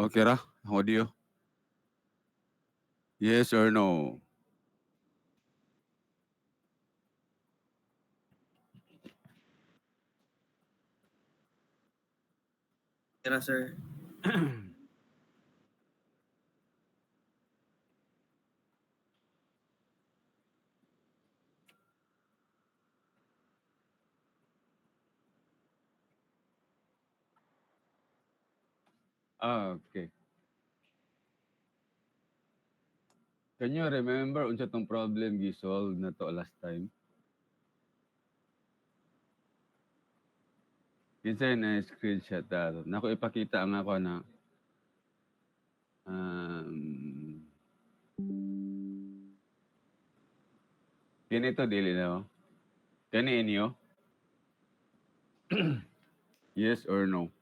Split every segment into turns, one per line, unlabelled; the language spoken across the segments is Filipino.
Okay ra? Audio? Yes or no?
Tira, sir.
Okay. Can you remember unsa tong problem gi-solve na to last time? Kinsa na screenshot ta. Nako ipakita ang ako na um, kini to dili na. Kani inyo? Yes or no?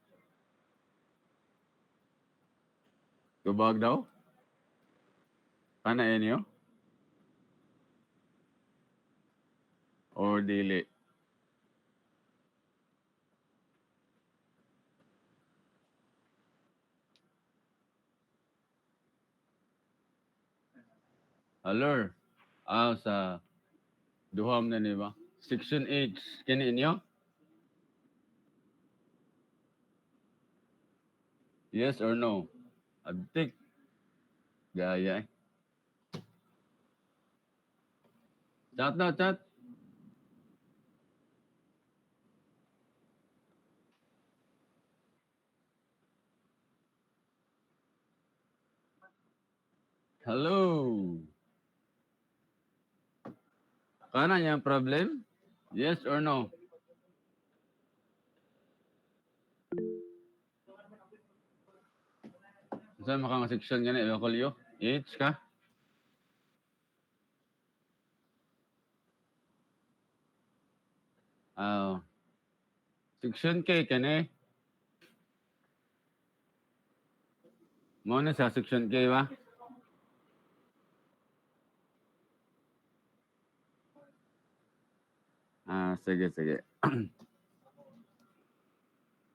Tubag daw? Kana inyo? Or dili? Alor. Sa duham na ni ba? Section H. Kani inyo? Yes or no? Abtik. Gaya eh. Chat na, chat. Hello. Kana niya problem? Yes or no? Saan maka nga section gani? Evaluate? H ka? Ah, section K kani? Mo na sa section K ba? Sige, sige.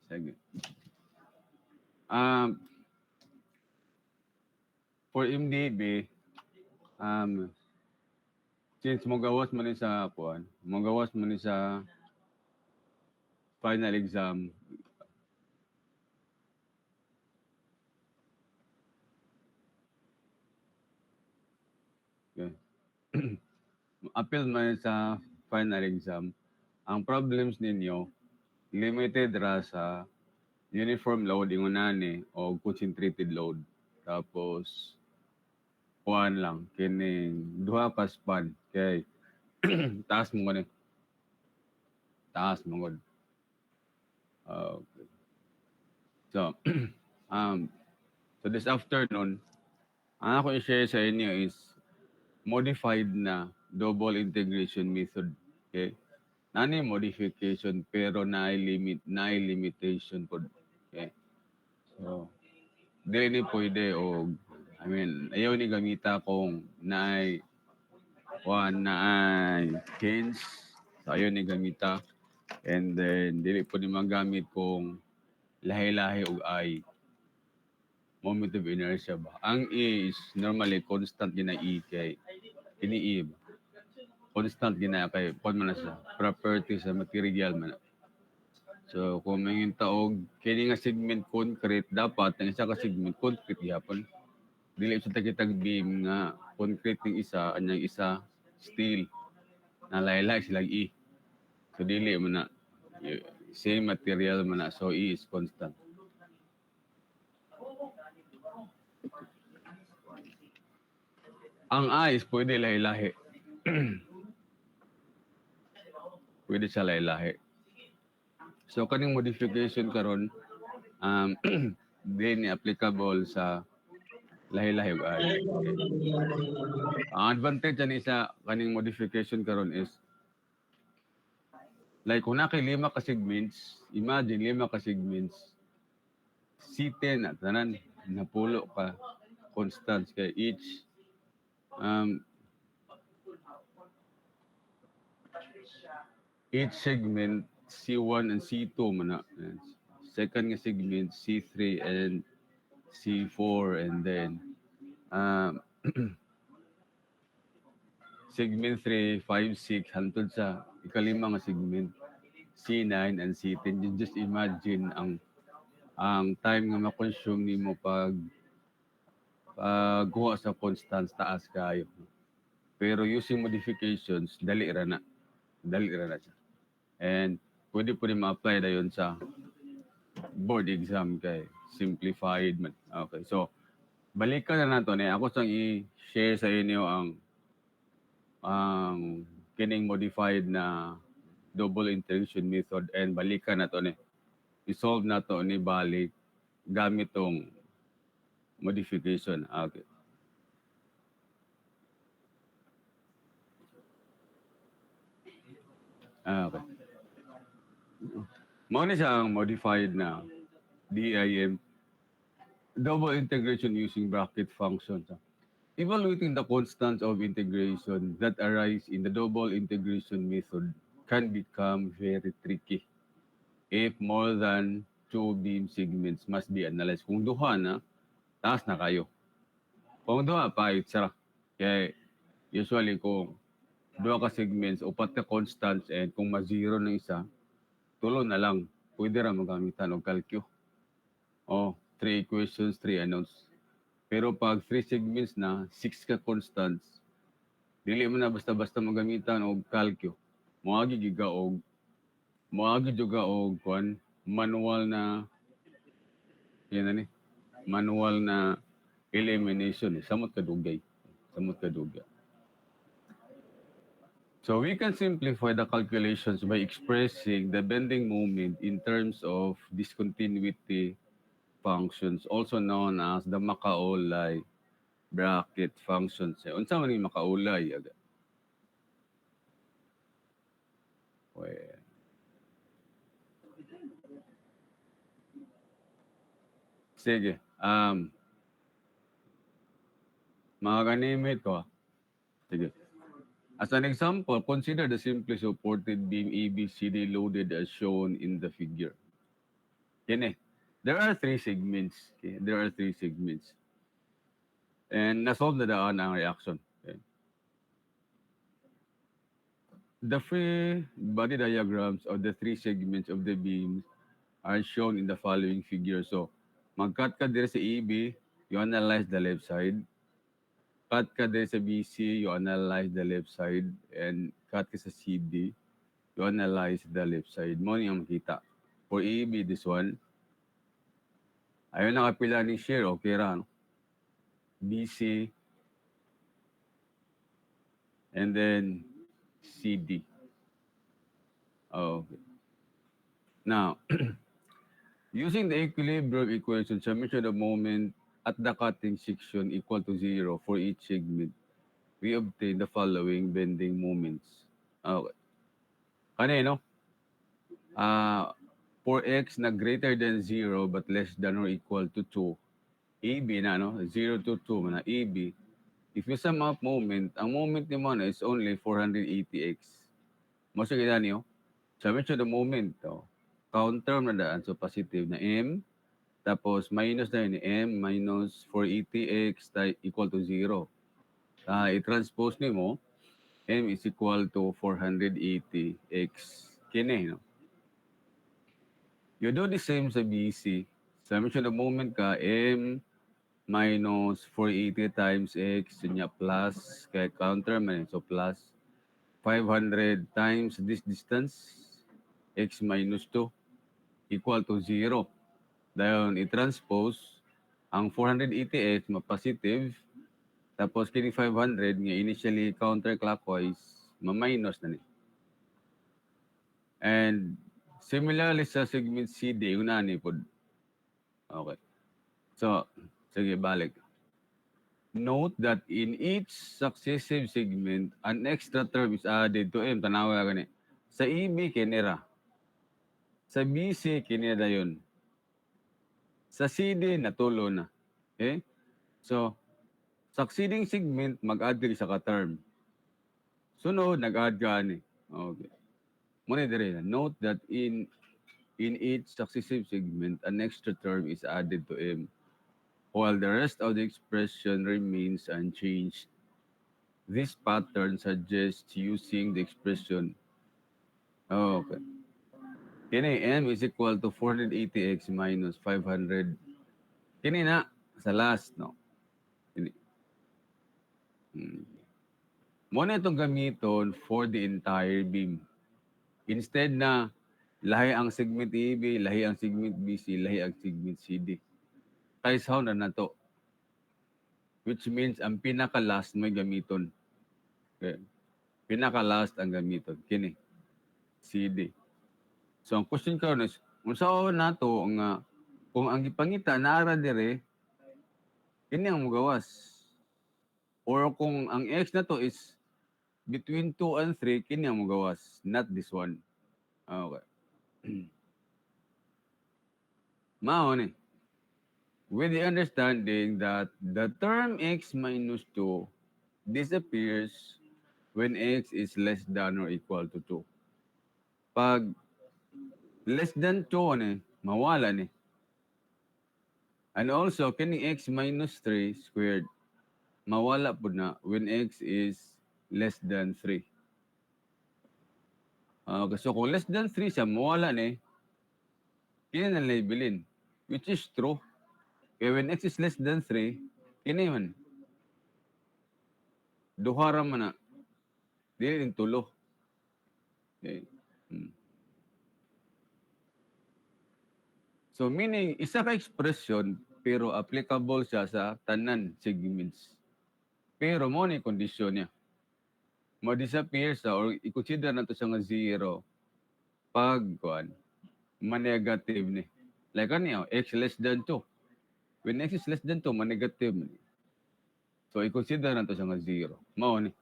Sige. Um, for MDB, since magawas man ni sa kuan, magawas man ni sa final exam, okay. Appeal man sa final exam, ang problems ninyo, limited ra sa uniform load ingunani o concentrated load. Tapos, kuan lang, kining duha ka span. Kay, taas mo gani. Taas mo gani. Okay. So, um, so this afternoon, ang ako i-share sa inyo is modified na double integration method. Okay? Nani modification pero na limitation po. Okay? So, dili ni pwede o ayaw ni gamita kung naay one naay hinge. So, ayaw ni gamita. And then, dili po ni magamit kung lahi-lahi og I. Moment of inertia ba? Ang E is normally constant gina E kay ini E ba? Constant gina kay kon man na siya property sa material man. So kung may taog kini nga segment concrete dapat ang isa ka segment concrete gyapon. Dili sa takitag beam nga concrete ning isa anyang isa steel na laylay sila E. So dili man na same material man na so E is constant. Ang I is pwede lahi-lahi. Pwede siya lahi-lahi. So kaning modification karon di ni applicable sa lahi-lahi ug ay. Okay. Ang advantage ani sa kaning modification karon is like kung na kay lima ka segments, imagine lima ka segments, C10 na tanan napulo ka constants kay um, each segment C1 and C2 man na. Second nga segment C3 and C4, and then um, segment 3, 5, 6, hantod sa ikalima nga segment, C9 and C10. You just imagine ang time nga ma-consume nimo pagkuha sa constants taas kayo. Pero using modifications, dali ra na siya. And pwede ma-apply na yun sa board exam kay simplified man. Okay, so balikan na nato ni ako sang i-share sa inyo ang kining modified na double integration method, and balikan na to ni i-solve na to ni balik gamit tong modification. Okay. Okay. Mao ni siya ang modified na DIM, double integration using bracket functions. Evaluating the constants of integration that arise in the double integration method can become very tricky if more than two beam segments must be analyzed. Kung duha na, taas na kayo. Kung duha pa, itsara. Kaya usually kung duha ka segments, upat ka constants, and kung ma-zero ng isa, tulo na lang. Pwede ra magamitan og calcu. O, three equations, three unknowns. Pero pag three segments na, six ka constants, dili mo na basta-basta magamitan og calcu. Moagi giga og moagi juga og kwan manual na yan ni manual na elimination. Samot ka dugay. Samot ka dugay. So we can simplify the calculations by expressing the bending moment in terms of discontinuity functions, also known as the Macaulay bracket functions. Unsa man ni Macaulay? Well, sige. Mga kanimit ko. Sige. As an example, consider the simply supported beam ABCD loaded as shown in the figure. Yan eh. There are three segments. Okay? There are three segments. And nasolve na daan ang reaction. Okay? The free body diagrams of the three segments of the beams are shown in the following figure. So, mag-cut ka dire sa EB, you analyze the left side. Cut ka dire sa BC, you analyze the left side. And cut ka sa CD, you analyze the left side. Mo niya makita. For EB, this one. Ayun nakapila ni share, okay ra. No? BC, and then CD. Okay. Now, using the equilibrium equation, summation of moment at the cutting section equal to 0 for each segment, we obtain the following bending moments. Okay. Kanino? For x na greater than 0 but less than or equal to 2, AB na, no? 0 to 2 na AB. If you sum up moment, ang moment ni mo na is only 480x. Masa kita niyo? Sabi siya the moment, counter na daan. So, positive na m. Tapos, minus na yun, m minus 480x equal to 0. I-transpose ni mo, m is equal to 480x. Kine, no? You do the same sa BC. Sabi siya the moment ka, m minus 480 times x, yun niya plus, kaya counter man, so plus 500 times this distance, x minus 2, equal to 0. Dahil i-transpose, ang 480x ma-positive, tapos kini 500 nga initially counterclockwise, ma-minus na ni. And similarly sa segment CD, una ni po. Okay. So, sige, balik. Note that in each successive segment, an extra term is added to M. Tanawa gani. Sa EB, kinira. Sa BC, kinira yun. Sa CD, natulo na. Okay? So, succeeding segment, mag-add ka sa ka-term. Sunod, nag-add ka ni. Okay. Muna dire na. Note that in each successive segment, an extra term is added to M. while the rest of the expression remains unchanged. This pattern suggests using the expression, okay, kini m is equal to 480x minus 500. Kini na, sa last, no? Kini. Hmm. Muna itong gamiton for the entire beam. Instead na lahi ang segment AB, lahi ang segment BC, lahi ang segment CD. Kaysa na to. Which means ang pinaka-last may gamiton. Okay. Pinaka-last ang gamiton. Kini. CD. So ang question ko is, unsa na to nga kung ang gipangita naara dire, kini ang mugawas. Or kung ang x na to is between 2 and 3, kini ang mugawas. Not this one. Okay. Mao ni. With the understanding that the term x minus 2 disappears when x is less than or equal to 2. Pag less than 2 ni, mawala ni. And also, kini x minus 3 squared, mawala po na when x is less than 3. So kung less than 3 siya, mawala ni, kini na labelin, which is true. Kaya when x is less than 3, kini man. Duhara man na. Dili rin tulo. Okay. So meaning, isa ka expression, pero applicable siya sa tanan segments. Pero mo ni kondisyon niya. Ma-disappear sa or i-consider na to siya nga zero pag ma-negative ni. Like ano x less than 2. When x is less than 2, ma-negative ni. So i-consider na to siya nga zero. Mao ni.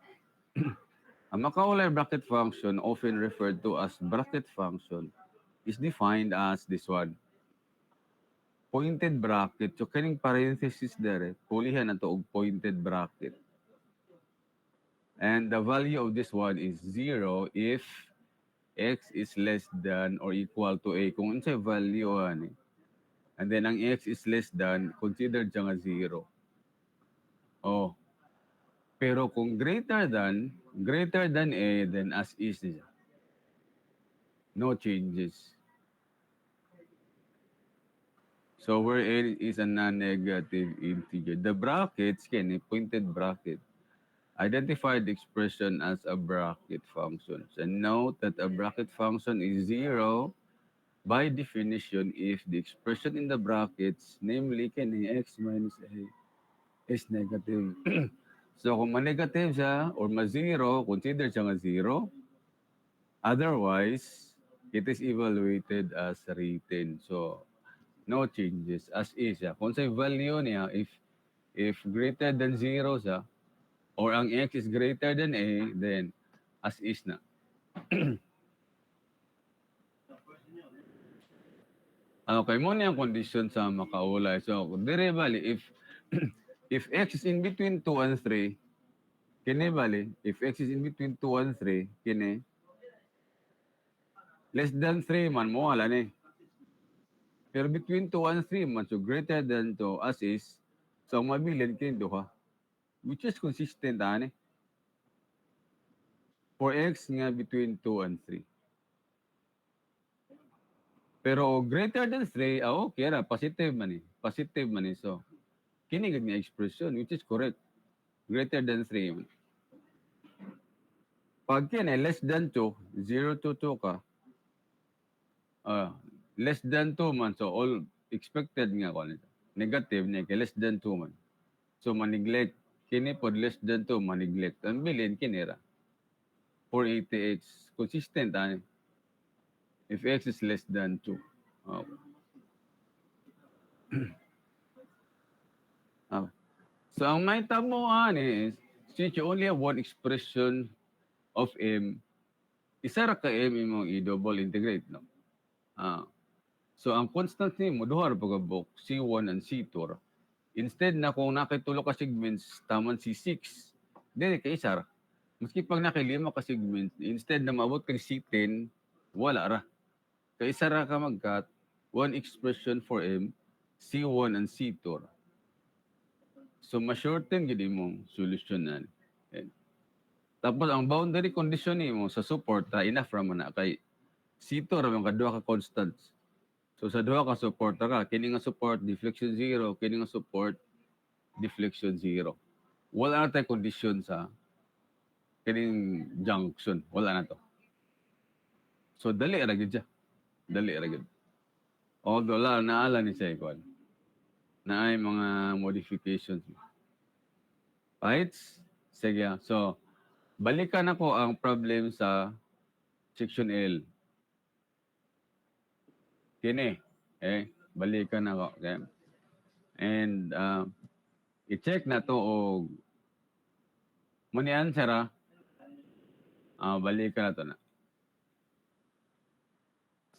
Ang Macaulay bracket function, often referred to as bracket function, is defined as this one. Pointed bracket. So kaning parenthesis there, pulihan na to og pointed bracket. And the value of this one is 0 if x is less than or equal to a. Kung unsay value ani. And then ang x is less than, considered siya nga 0. Oh. Pero kung greater than a, then as is siya. No changes. So where a is a non-negative integer. The brackets, kini pointed bracket, identify the expression as a bracket function. And note that a bracket function is 0 by definition if the expression in the brackets, namely kini x minus a, is negative. So kung ma-negative siya or ma-0, consider siya nga 0. Otherwise, it is evaluated as written. So no changes as is siya. Kung sa value niya, if greater than 0 siya, or ang x is greater than a, then as is na. Okay, mo niya ang condition sa makaulay. So, dire bali, if x is in between 2 and 3, kini bali, if x is in between 2 and 3, kini, less than 3 man, mo wala ni. Pero between 2 and 3 man, so greater than 2 as is, so ang mabilin kini duha. Which is consistent, ani. For x nga between 2 and 3. Pero greater than 3, okay ra, positive man eh. Positive man eh. So, kini gid nga expression, which is correct. Greater than 3 man. Pag kini less than 2, 0 to 2 ka, less than 2 man, so all expected nga ko nito. Negative niya, kay less than 2 man. So, maneglect. Kini pod less than 2, maneglect. Ang bilin, kini ra. 480x. Consistent, ani. If x is less than 2. Okay. Okay. So, ang may tamuan is, since you only have one expression of m, isa ra ka m imong i-double integrate, no? So, ang constant mo, duha ra pagkabok, C1 and C2 ra. Instead na kung nakitulo ka segments, taman C6, dili ka isa ra. Maski pag nakilima ka segments, instead na maabot kang C10, wala ra. Kaya isa ra ka mag-cut, one expression for m, C1 and C2 ra. So ma-shorten gid imong solusyonan. Eh, tapos ang boundary condition nimo sa support enough ra man na kay sito ra man kadua ka constants. So sa duha ka support ka, kini nga support deflection zero, kini nga support deflection zero. Wala na tay condition sa kining junction. Wala na to. So dali ra gid siya. Dali ra gid. Although naala ni sa ikon na ay mga modifications. Right? Sige. So, balikan ako ang problem sa section L. Kini. Balikan ako. Okay? And i-check na to o muni answer balikan na to na.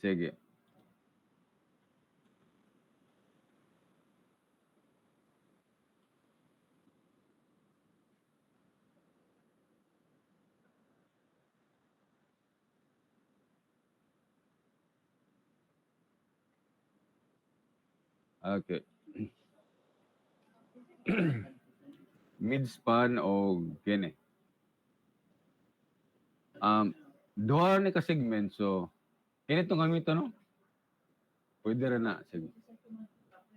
Sige. Okay. Mid-span o kini. Duha ni ka segment. So, kini itong gamito, no? Pwede rin na. Sige.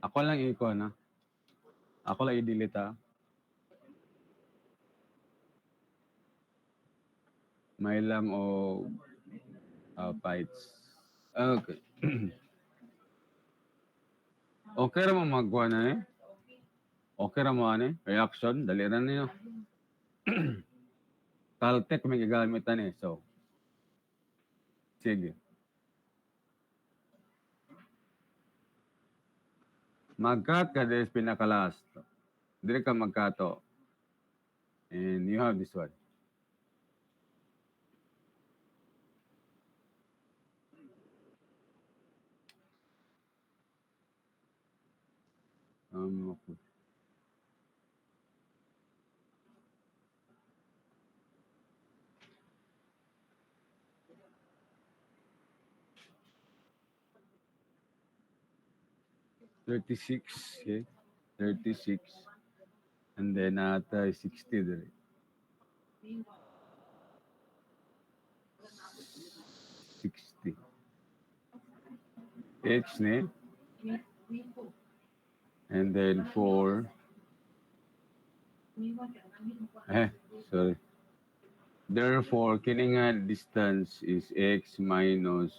Ako lang na. Ako lang i-delete, ha? May lang o fights. Okay. Okay ra mo magwa na eh. Okay ra mo ani. Reaction. Dali ra niyo. Caltech may gagamitan eh. So, sige. Magkat ka des pinaka-last. Dili ka magkato. And you have this one. Okay. $36, okay? 36. And then ata 60 dali. 60. H ne. And then 4. Sorry. Therefore, kini nga distance is x minus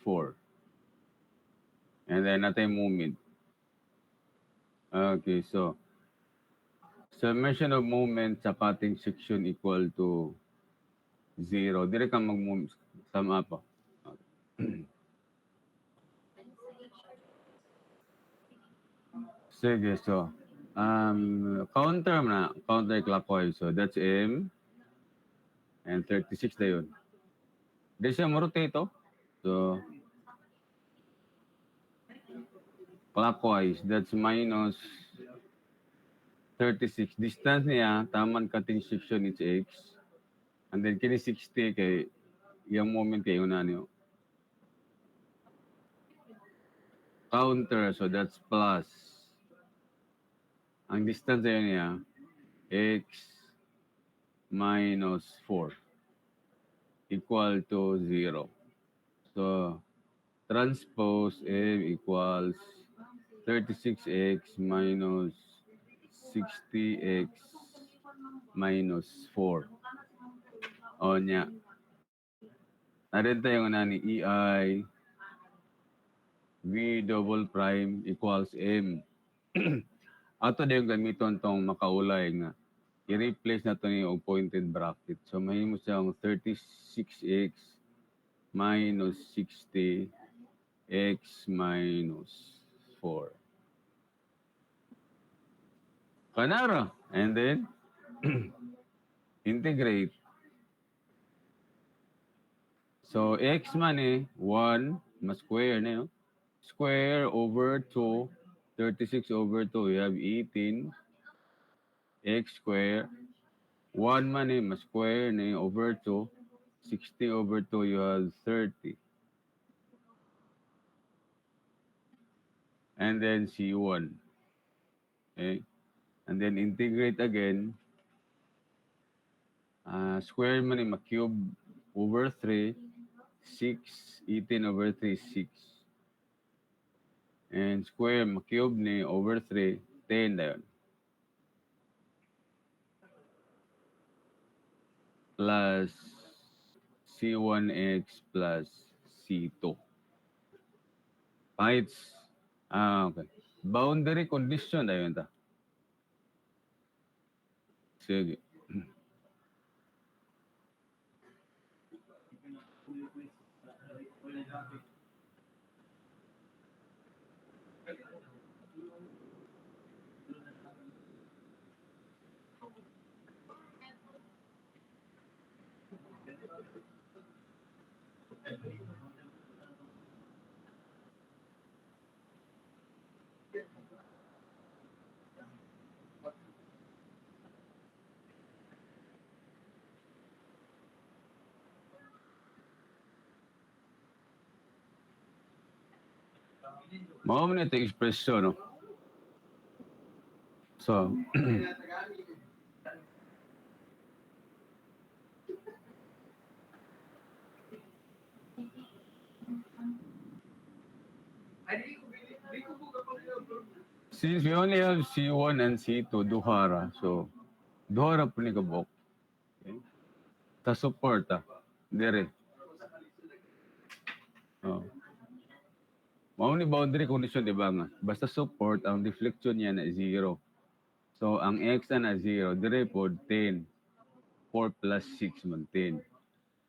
4. And then natay moment. Okay, so summation of moment sa cutting section equal to 0. Dire ka sum up. Sige, so counterclockwise. So that's M and 36 na yun. Di siya rotate oh. So clockwise, that's minus 36. Distance niya, taman cutting section is x. And then kini 60 kay yung moment kay una niyo. Counter, so that's plus. Ang distance niya, x minus 4 equal to 0. So, transpose M equals 36x minus 60x minus 4. O niya. Narin tayo nga ni EI V double prime equals M. Ato na yung gamiton tong makaulay nga. I-replace na to ni og pointed bracket. So, mahimo siyang 36x minus 60x minus 4. Kanara. And then, integrate. So, x man 1, ma-square na yun. Square over 2, 36 over 2, you have 18. X square. 1 man ma-square na over 2. 60 over 2, you have 30. And then C1. Okay? And then integrate again. Square mo ni ma-cube over 3, 6, 18 over 3, 6. And square ma-cube ni over 3, 10 na yun. Plus C1x plus C2. Heights. Okay. Boundary condition na yun ta. Sige. Mao man ito expression, no? So, since we only have C1 and C2, duhara. So, duhara po ni kabok. Okay? Ta support, dire. Oh. Mao ni boundary condition, di ba nga? Basta support, ang deflection niya na 0. So, ang x na 0, dire po 10. 4 plus 6 man 10.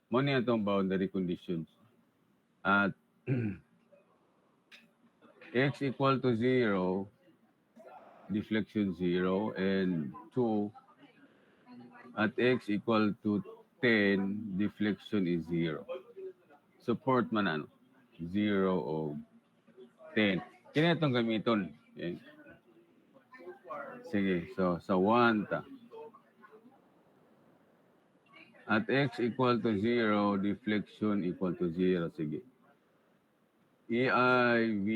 Mao niya itong boundary conditions. At x equal to 0, deflection 0, and 2, at x equal to 10, deflection is 0. Support man ano? 0 o 10. Kaya itong gamiton. Okay. Sige, so sa 1 ta. At x equal to 0, deflection equal to 0. Sige. EIV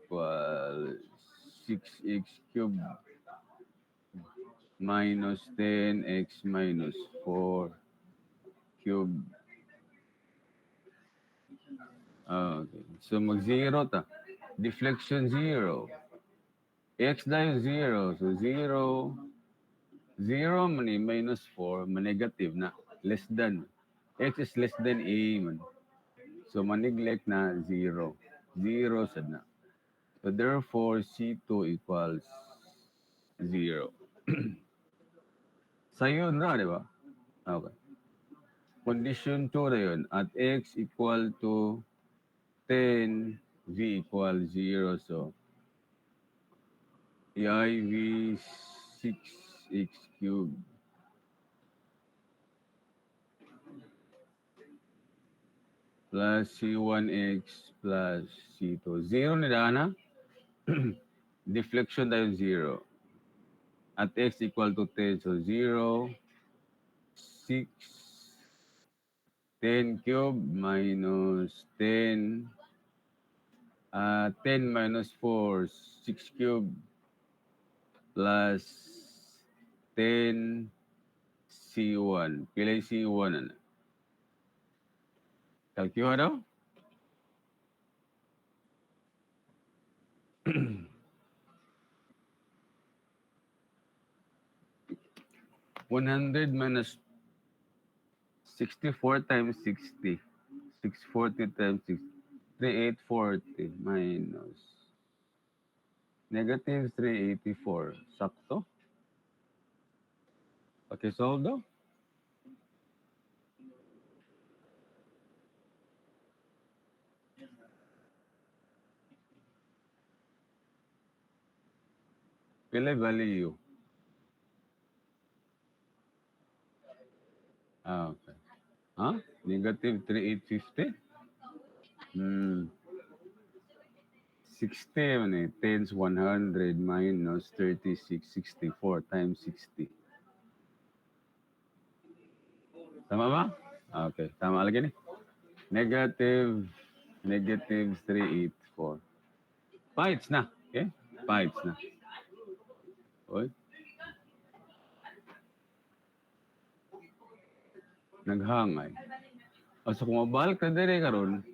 equals 6x cubed minus 10x minus 4 cubed. Okay. So mag-0 ta. Deflection 0. X dahil 0. So 0. 0 man minus 4, negative na. Less than. X is less than A man. So maneglect na 0. 0 sad na. So therefore, C2 equals 0. Sa yun na, di ba? Okay. Condition 2 na yun. At x equal to 10, v equals 0. So, EIV 6x cubed plus C1x plus C2. 0 ni Dana. Deflection tayo 0. At x equal to 10. So 0, 6, 10 cube minus 10. 10 minus 4, 6 cube plus 10 C1. Pilay C1 ano? Kalkyuha daw? 100 minus 64 times 60. 640 times 60. 3840 minus negative 384. Sakto? Pakisolve daw? Pilay value. Okay. Huh? Negative 3850? 60 yun eh. Tens 100 minus 36, 64 times 60. Tama ba? Okay. Tama lagi ni. Negative 384. Pites na. Okay? Pites na. Okay? naghangay. O so kung mabalik ka dire karon,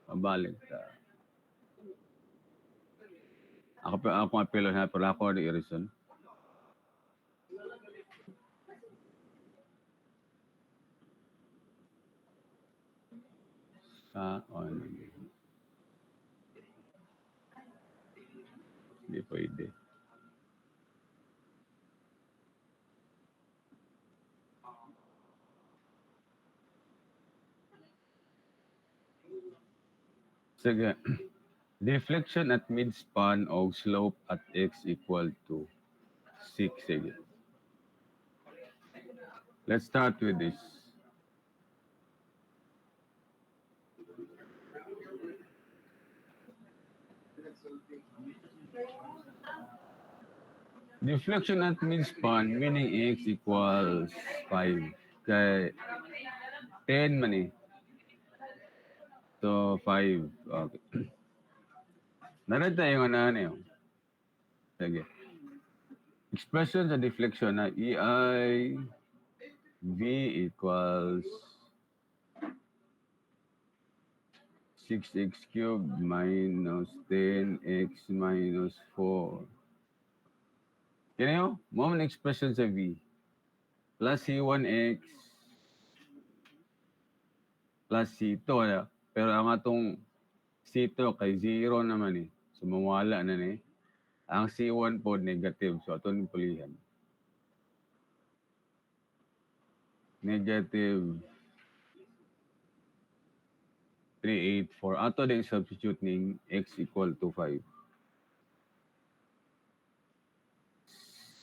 mabalik ka. Ako apelo na pero ako ni reason. Sa on. Hindi pwede. Sige. Deflection at midspan o slope at x equal to 6. Sige. Let's start with this. Deflection at midspan meaning x equals 5. Kay 10 man eh. So 5. Okay. Narad tayo nga na ano yun. Sige. Expression sa deflection na EI V equals 6x cubed minus 10x minus 4. Yan yun. Moment expression sa V. Plus C1x plus C2. Pero ang atong C2 kay 0 naman eh. So mawala na ni. Ang C1 po negative. So atong pulihan. Negative 384. Ato din substitute ning x equal to 5.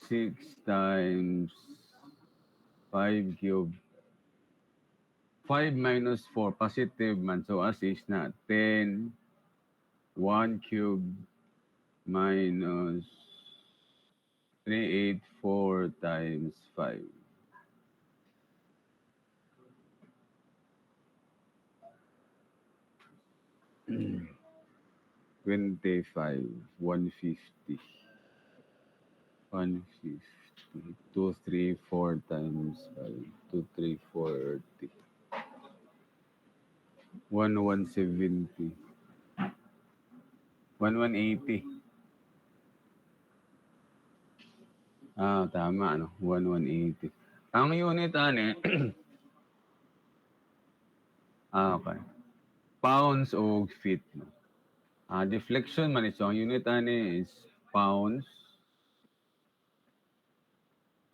6 times 5 cubed. 5 minus 4, positive man. So as is na 10, 1 cubed minus 384 times 5. 25, 150. 150. 234 times 5. 2340. 1170. 1180. Tama, ano? 1180. Ang unit, ane, okay. Pounds o feet, no? Deflection man ito. Ang unit, ane, is pounds,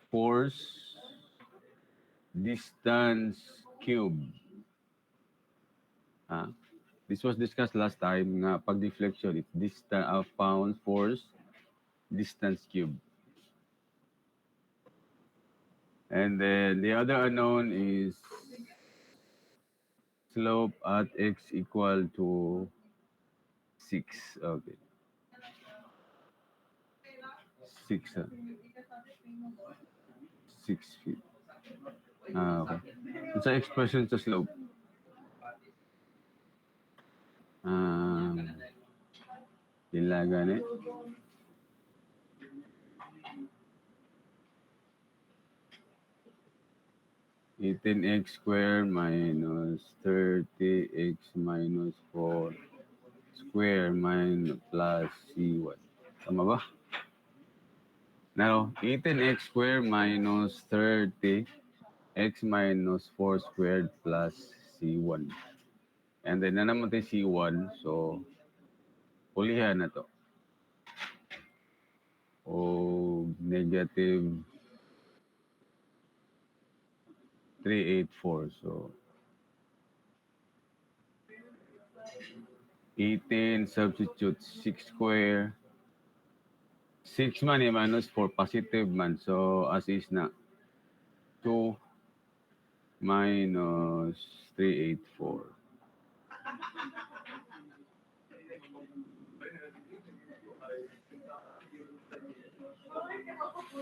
force, distance, cube. This was discussed last time nga pag deflection, it's distance of pounds, force, distance cube. And then the other unknown is slope at x equal to 6. Okay. 6. 6 feet. Okay. It's an expression sa slope. Ila gani. Eighteen x square minus 30x minus 4 square minus plus C1. Tama ba? Now, 18x squared minus 30x minus 4 squared plus C1. And then, na naman tayo C1. So, pulihan na to. O negative 384. So, 18 substitute 6 square. 6 man minus 4 positive man. So, as is na 2 minus 384.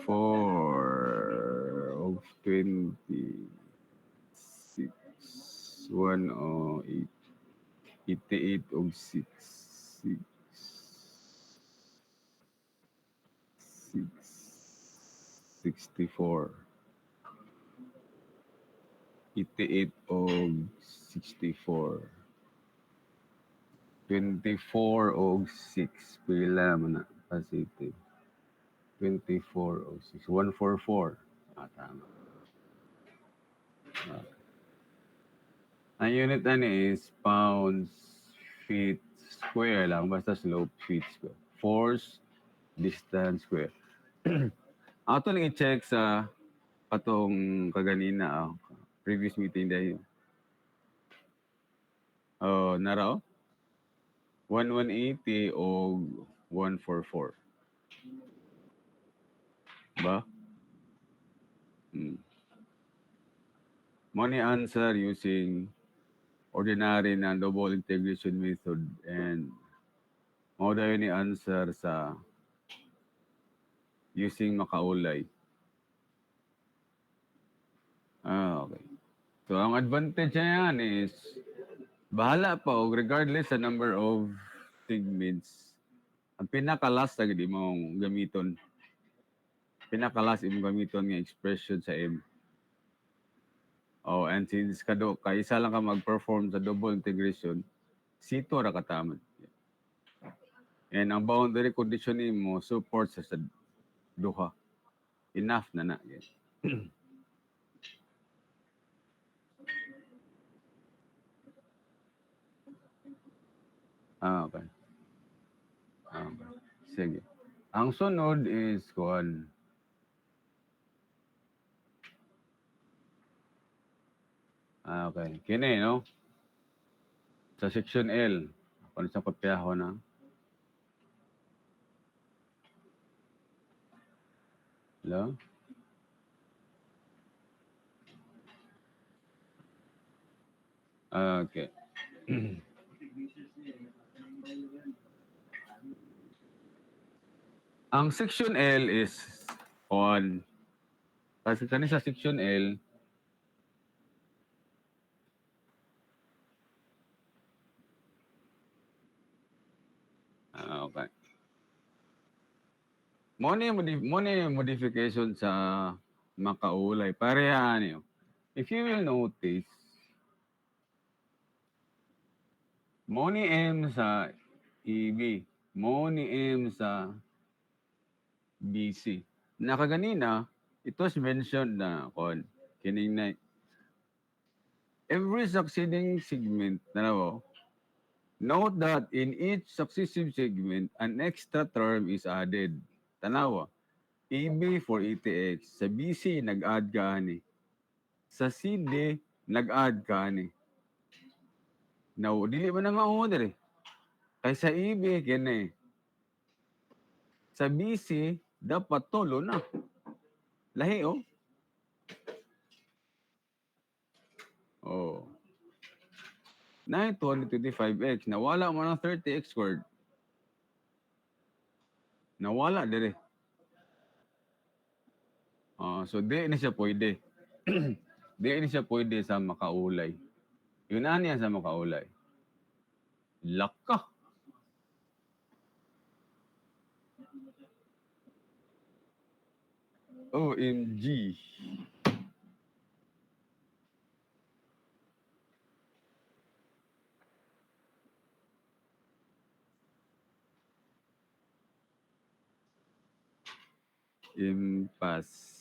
4 of 26. 108. 88 of 6. 6. 64. 88 og 64. 24 og 6. Pila man na positive. 24 og 6. 144. Tama. Ah. Ang unit na ni is pounds feet square lang. Basta slope feet square. Force distance square. Ato lang i-check sa patong kaganina. Previous meeting dahil. Oh, naraw? 1180 o 144. Ba? Hmm. Money answer using ordinary na double integration method and mao dayon ni answer sa using makaulay. Okay. So ang advantage niya yan is bahala pa og regardless sa number of segments. Ang pinaka-last na gid mong gamiton. Pinaka-last imong gamiton nga expression sa M. Oh, and since kaisa lang ka mag-perform sa double integration, sito ra katamad. And ang boundary condition mo support sa duha. Enough na na. Yes. Okay. Okay. Sige. Ang sunod is kuan. Okay. Kini, no? Sa section L. Ako sa kopyaho na. Hello? Okay. Ang section L is on. Kasi kani sa section L, okay. Mo ni modification sa makaulay. Parehaan niyo. If you will notice, mo ni M sa EB, mo ni M sa BC. Nakaganina, it was mentioned na kon kining na every succeeding segment na note that in each successive segment, an extra term is added. Tanawa, EB for ETX. Sa BC, nag-add ka ni. Sa CD, nag-add ka ni. Now, dili ba na ma-order eh. Kaya sa EB, kini. Sa BC, dapat tolo na. Lahi, oh. Oh. 925x. Nawala mo ng 30x squared. Nawala dire. So, di na siya pwede. Di na siya pwede sa makaulay. Yun na niya sa makaulay. Laka. OMG. Impasse.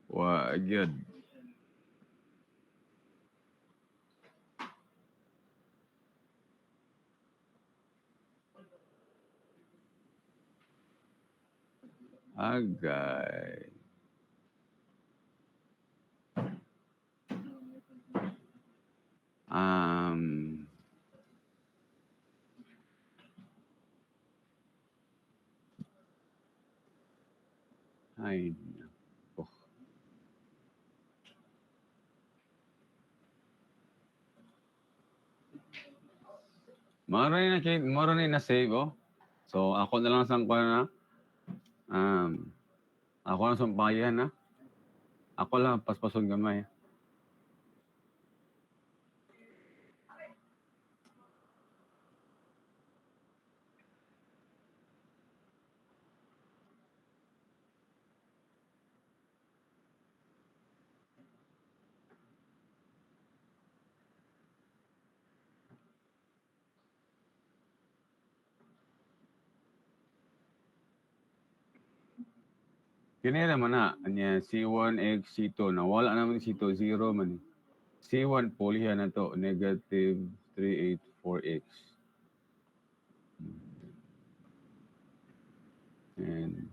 Wa, good. Agay. Um, ay, nako. Mara na na-save, oh. So, ako na lang sang kuha na. Ako na sang bayan, na. Ako lang, paspason gamay. Kini naman na, anya C1x, C2, na wala naman C2, 0 man. C1 pulihan na to, negative 384x. And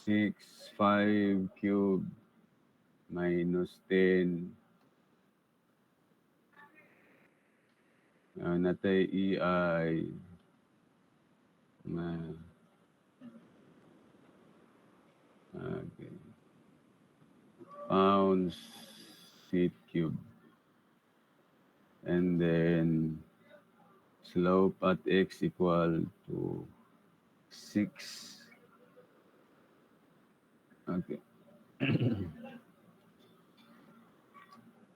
6, 5 cube minus 10. Natay EI na okay. Pounds feet cube. And then slope at x equal to 6. Okay.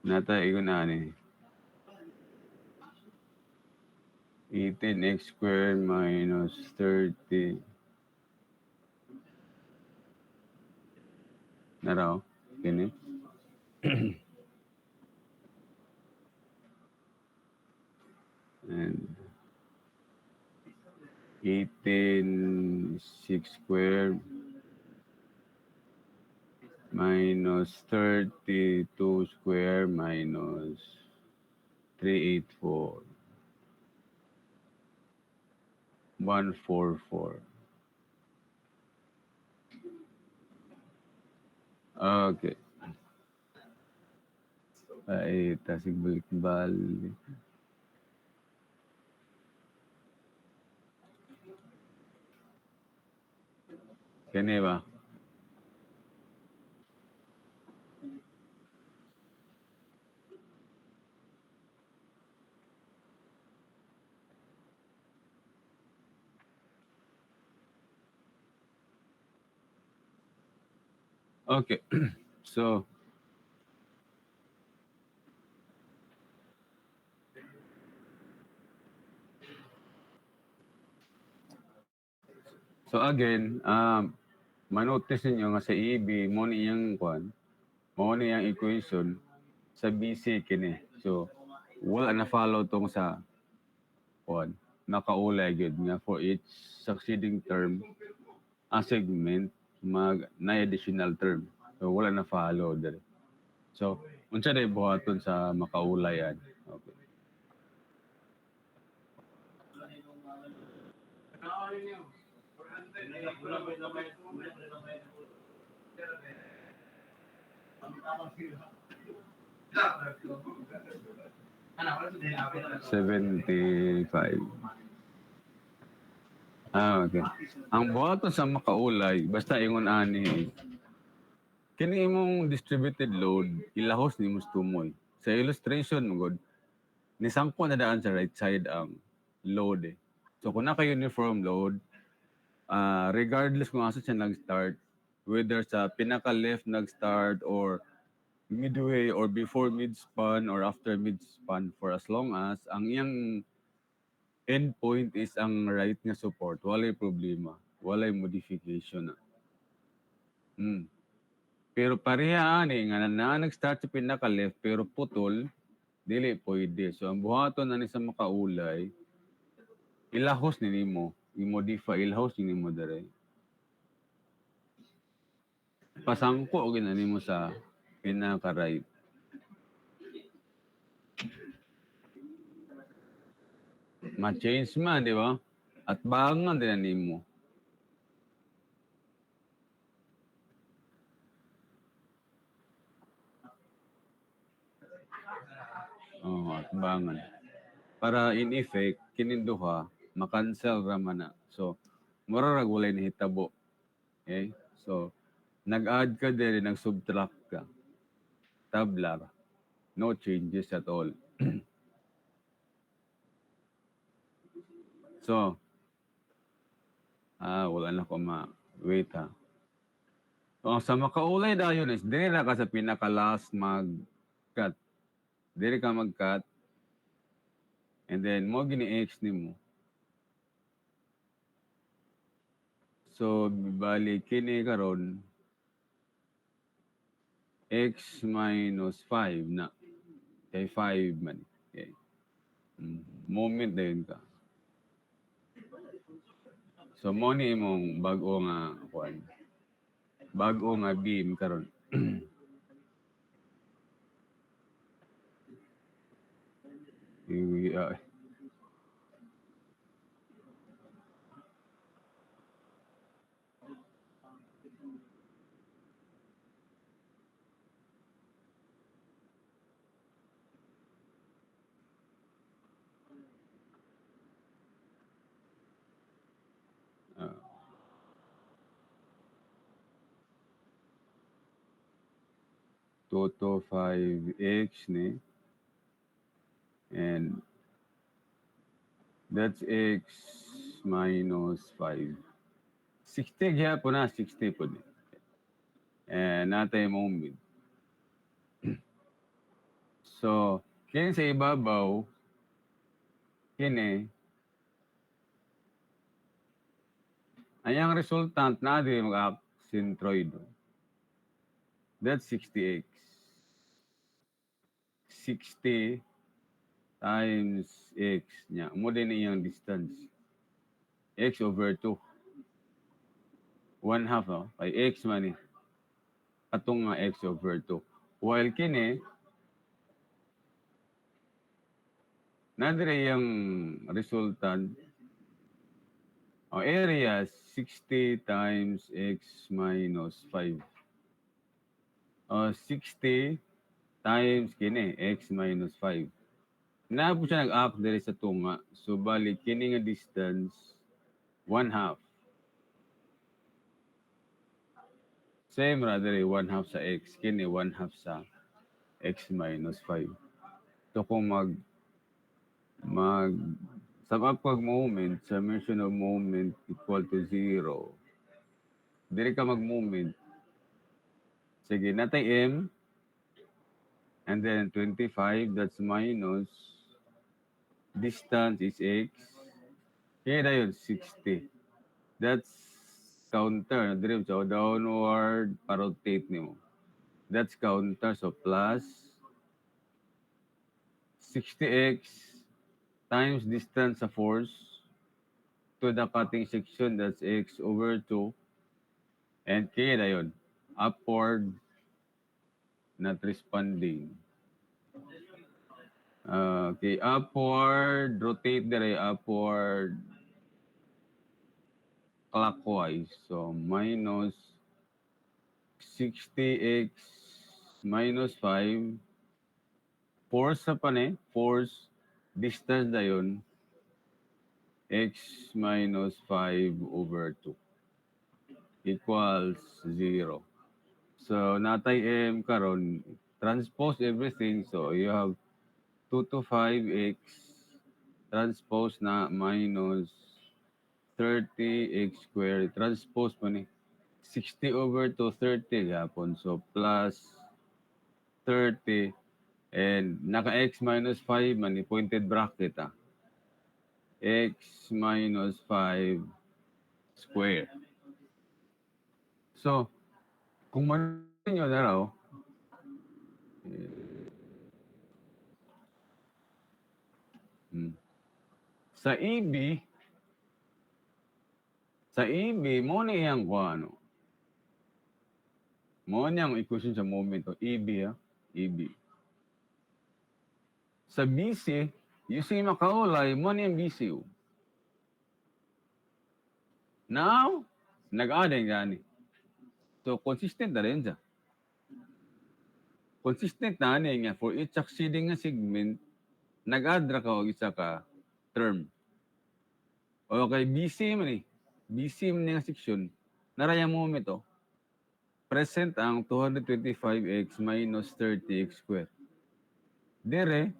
Natay ko na ni 18x squared minus 30. Naraw? Kini? And 18 6 squared minus 32 squared minus 384. 144. Okay. Ay, tasig balik-bal. Kani ba? Okay. So, so again, manotice ninyo nga sa EB, mo niyang kwan, mo niyang equation sa BC kini. So, wala na follow tong sa kwan, nakaulay gyud nga for each succeeding term, a segment mag na additional term. So, wala na follow dere. So, unsa day buhaton sa makaulayan? Okay. $75. Okay. Ang buhaton sa makaulay, basta ingon ani, kini imong distributed load, ilahos ni mo tumoy. Sa illustration mo god, nisangko na daan sa right side ang load. So kung naka-uniform load, regardless kung asa siya nag-start, whether sa pinaka-left nag-start or midway or before mid-span or after mid-span, for as long as ang iyang endpoint is ang right nga support, walay problema, walay modification na. Pero pareha ani nga na nag-start sa pinaka-left pero putol, dili pwede. So ang buhaton ani sa makaulay, ilahos ni nimo, i-modify, ilahos ni nimo dere. Pasangko og ginani mo sa pinaka-right. Ma-change man, di ba? At bangan din nimo. Oh, at bangan. Para in effect, kininduha, makancel raman na. So, mura ra walay nahitabo. Okay? So, nag-add ka din, nag-subtract ka. Tablar. No changes at all. So, wala na ko wait ha. So, sa makaulay dayon is, dire na ka sa pinaka-last mag-cut. Dire ka mag-cut. And then, mo gini-X ni mo. So, bali, kini karon X minus 5 na. Kay 5 man. Okay. Moment na yun ka. So, mo ni imong bago nga kwan. bago nga beam karon. I- uh, uh, 2 to 5x ni, and that's x minus 5. 60 gyapon na, 60 po ni. And natay moment. So, kini sa ibabaw, kini, ayang resultant na di mag-up centroid. That's 60x. 60 times x niya. Mo din iyang distance. X over 2. 1 half, oh. Ay x man eh. Atong nga x over 2. While kini, nadire yung resultant, area 60 times x minus 5. 60 times kini, x minus 5. Na po siya nag-up diri sa tunga. So, balik, kini nga distance, 1 half. Same ra diri, 1 half sa x. Kini, 1 half sa x minus 5. So, kung mag sum up kag moment, summation of moment equal to 0. Diri ka mag-moment. Sige, natay m, and then 25, that's minus, distance is x. Kaya na yun, 60. That's counter. Diri so downward, pa-rotate nimo. That's counter. So plus 60x times distance sa force to the cutting section. That's x over 2. And kaya na yun, upward, not responding. Okay, upward, rotate dire, upward, clockwise. So minus 60x minus 5. Force sa pan eh. Force, distance na yun, x minus 5 over 2 equals 0. So, natay m karon, transpose everything. So, you have 2 to 5x transpose na minus 30x squared. Transpose pa ni 60 over to 30 gapon. So, plus 30. And naka-x minus 5 man, pointed bracket x minus 5 square. So, kung manunin nyo na raw, sa EB, mo na iyang kung ano. Mo na ang equation sa moment o EB, EB. Sa BC, using makaulay, mo na yung BC. Now, nag-adding gani. So, consistent na rin siya. Consistent na nga for each succeeding nga segment, nag-add ra ka o isa ka term. O kay BC man eh. BC man nga section, naraya mo ito. Present ang 225x minus 30x squared. Dire,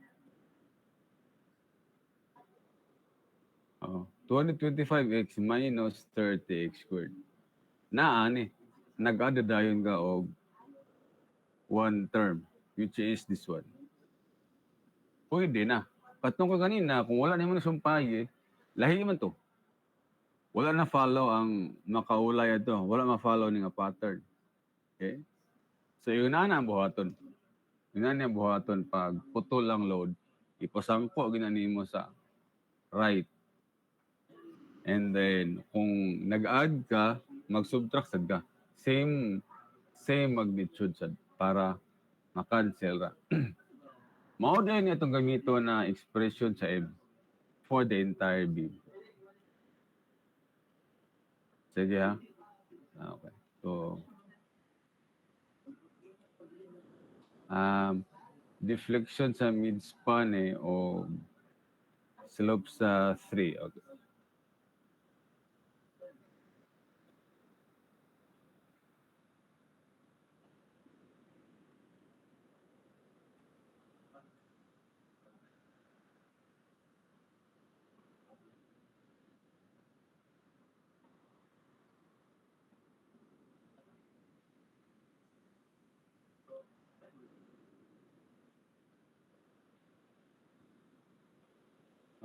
225x minus 30x squared. Naani, nag-add dayon ka og one term, which is this one. Pwede na. Katong ka kanina, kung wala naman sumpay, lahi man to. Wala na follow ang makaulay ito. Wala ma-follow ni nga pattern. Okay? So, yun na ang buhaton. Yun na ang buhaton pag putol ang load, ipasangko ginani mo sa right. And then, kung nag-add ka, mag-subtract sad ka. Same same magnitude sad para ma-cancel ra. Mao din itong gamito na expression sa M for the entire beam. Sige ha. Okay. So, um, deflection sa midspan o slope sa 3. Okay.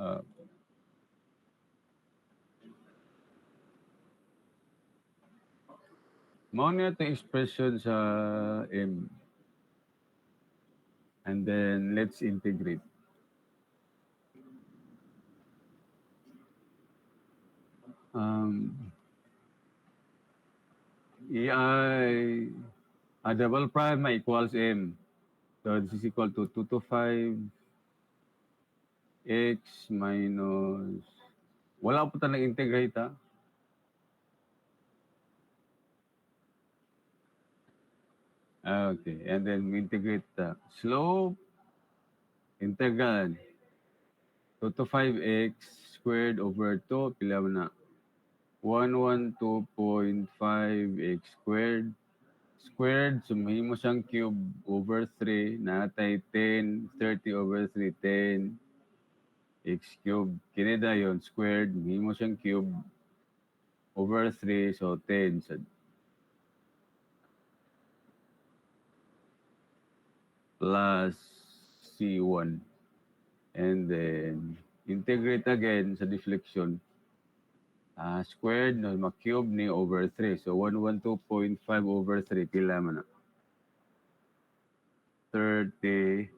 Uh, Mao na itong expression sa M. And then let's integrate. Um, EI, double prime equals M. So this is equal to 2 to 5 x minus, wala po tayo nag-integrate ha. Okay, and then we integrate the slope, integral 2 to 5x squared over 2, pila mo na? 112.5x squared. Squared, sumihimo siyang cube over 3, natay 10, 30 over 3, 10, x cube. Kinida yon squared, himo siyang cube over 3, so 10. So, plus C1. And then, integrate again sa deflection. Squared, no, ma-cube ni over 3. So, 112.5 over 3. Pila man na? 30,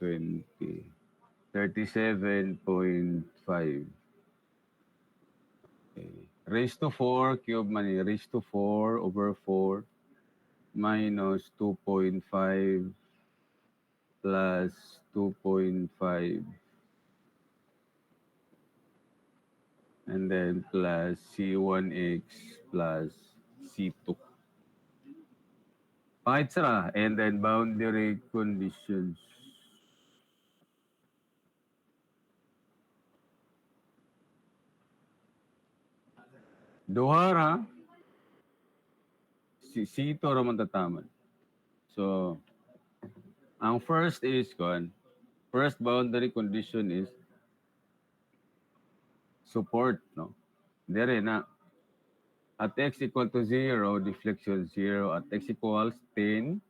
20, 37.5. Okay. Raised to 4, cube man ni. Raised to 4 over 4 minus 2.5 plus 2.5 and then plus C1x plus C2. Pakit sara, and then boundary conditions. Duha ra, si C2 ra man tataman. So, ang first is first boundary condition is support, no? Dire na. At x equal to 0, deflection 0. At x equals 10,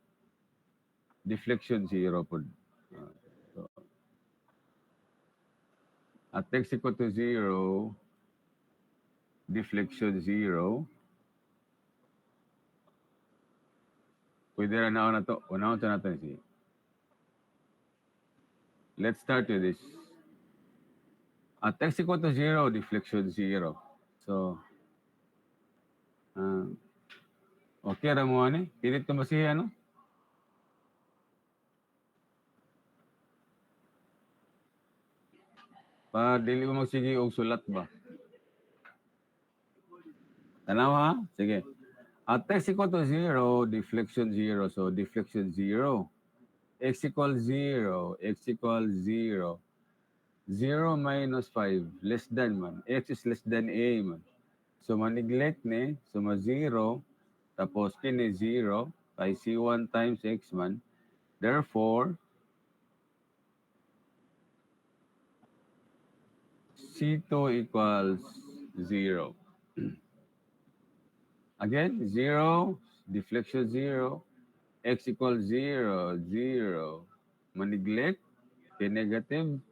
deflection 0 po. So, at x equal to 0, deflection 0. Pwede na na to. Unahon sa natin si. Let's start with this. At x equal to 0, deflection 0. So, okay ra mo ani. Pilit ko masiya, no? Para dili mo magsige og sulat ba? Tanaw ha? Sige. At x equal to 0, deflection 0. So, deflection 0. X equals 0. X equals 0. 0 minus 5, less than man. X is less than A man. So, ma-neglect ni. So, ma-0. Tapos, kini 0. Kay C1 times X man. Therefore, C2 equals 0. Again, 0, deflection 0, x equals 0, 0. Ma-neglect, kay negative,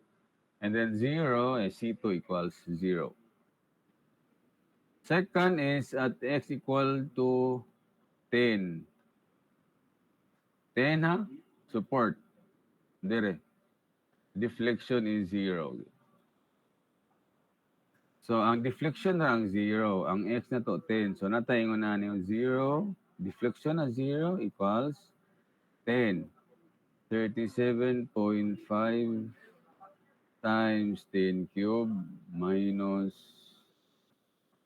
and then 0, C2 equals 0. Second is at x equal to 10. 10 ha? Support. Dire. Deflection is 0. So, ang deflection na ang 0. Ang x na to 10. So, natayin na yung 0. Deflection na 0 equals 10. 37.5 times 10 cube minus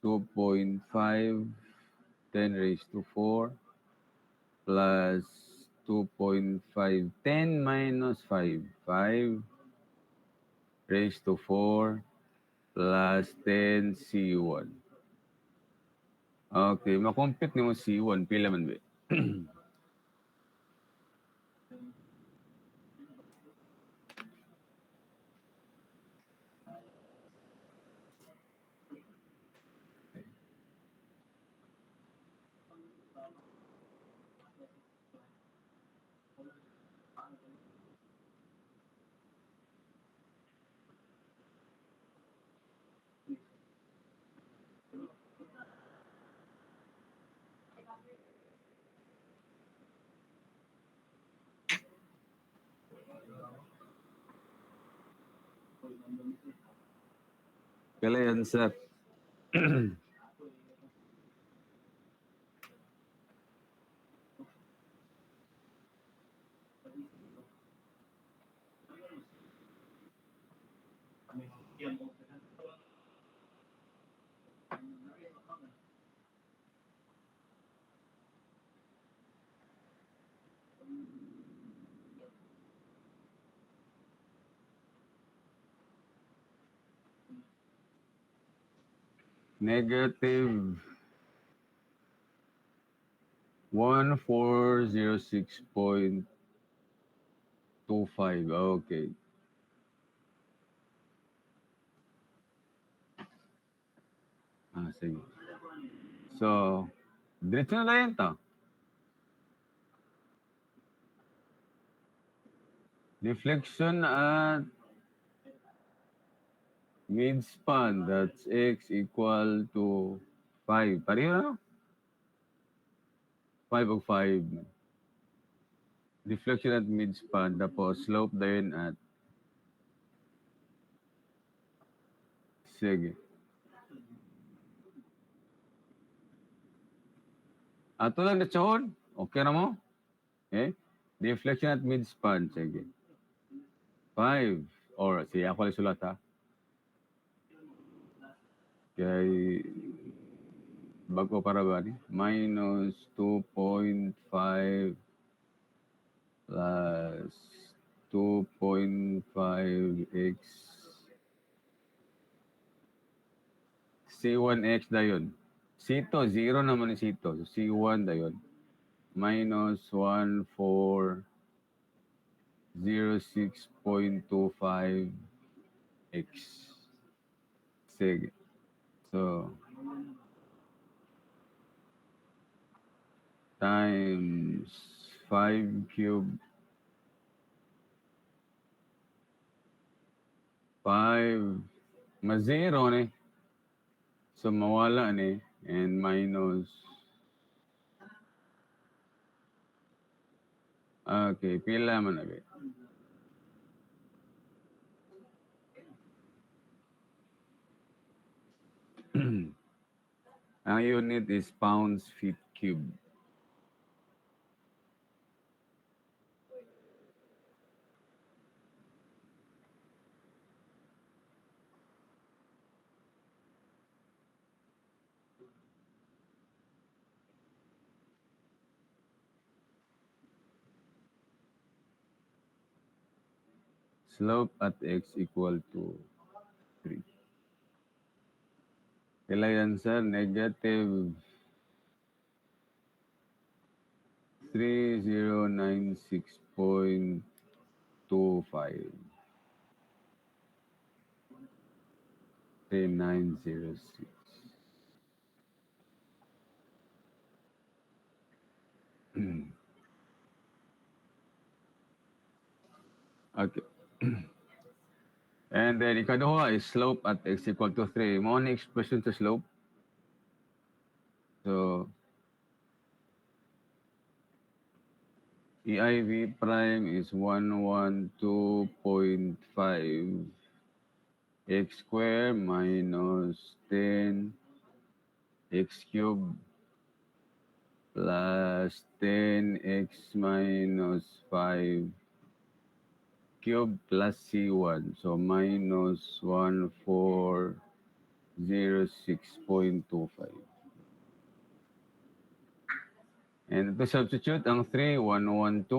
2.5 10 raised to 4 plus 2.5 10 minus 5 5 raised to 4 plus 10 C1. Okay, makompute ni mo C1 pila man ba? Kala yan sir. Negative 1406.25. Okay. Sige. So, diretso na lang to. Deflection at mid-span, that's x equal to 5. Pareho na? 5 o 5. Deflection at mid-span, tapos slope na yun at sige. Ato lang na tsohon. Okay na mo? Eh? Deflection at mid-span, sige. 5. Or, sige, ako lang sulat ha. Kay, bago para ba ni? Minus 2.5 plus 2.5x C1x na yun. C2, 0 naman ni C2. So C1 na yun. Minus 1406.25x. Sige. So, times 5 cube 5 ma-0 ni. So, mawala ni. And minus. Okay, pila man agad. Ang unit is pounds feet cube. Slope at x equal to 3. Kailan yan, sir? Negative 3096.25. 3906. Okay. And then, ikaduha is slope at x equal to 3. Mo ni expression sa slope. So, EIV prime is 112.5 x square minus 10 x cube plus 10x minus 5 cube plus C1. So minus 1406.25. And to substitute ang 3, 112.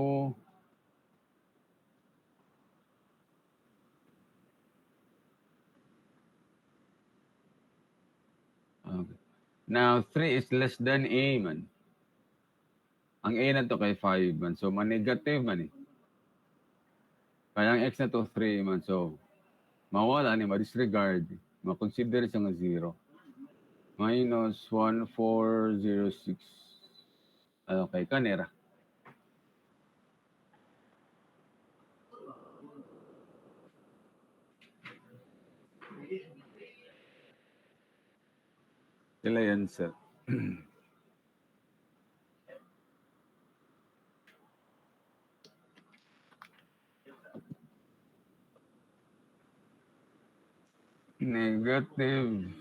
Okay. Now, 3 is less than A man. Ang A na to kay 5 man. So, man-negative man eh. Kaya ang X na to 3 man. So, mawala ni, ma-disregard. Ma-consider siya nga 0. Minus 1406. Okay, kanera. Sila yan, sir. Negative.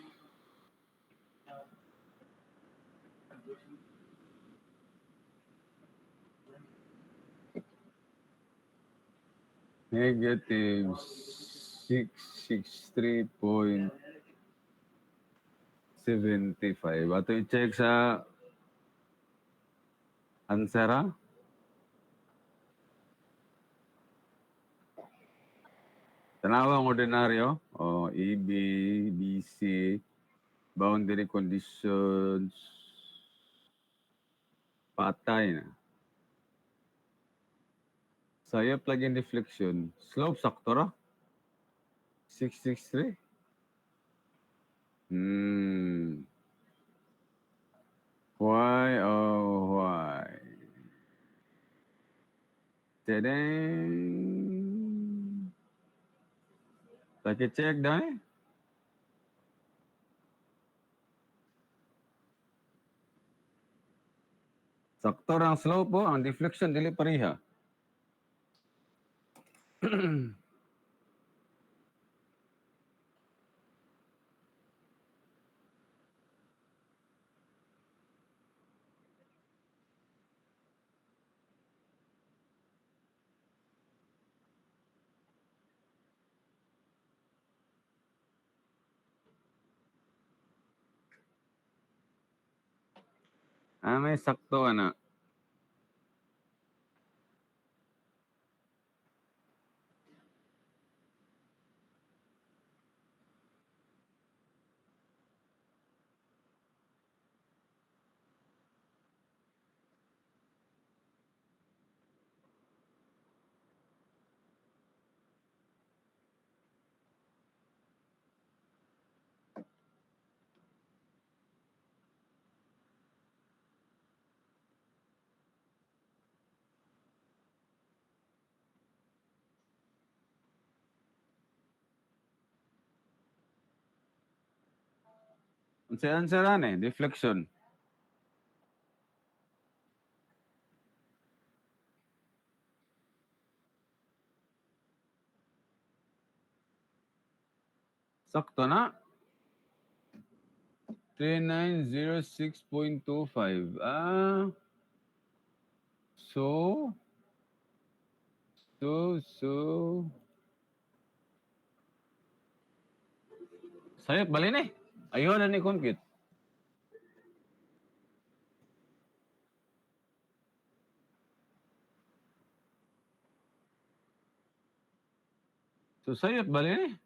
Negative 663.75. Ato i-check sa answer, ha? Tanawang ordinaryo. O, EB, BC, boundary conditions, patay na. Saya plug-in deflection. Slope sakto ra? 663? Why, oh, why? Tadang! Taki-check dahil. Sakto ra ang slope po, ang deflection dili pareha. May sakto ana. Unsay answer ani? Deflection. Sakto na. 3906.25. So, sayop bali ni. Ayun na ni compute. So, sayop bali ni.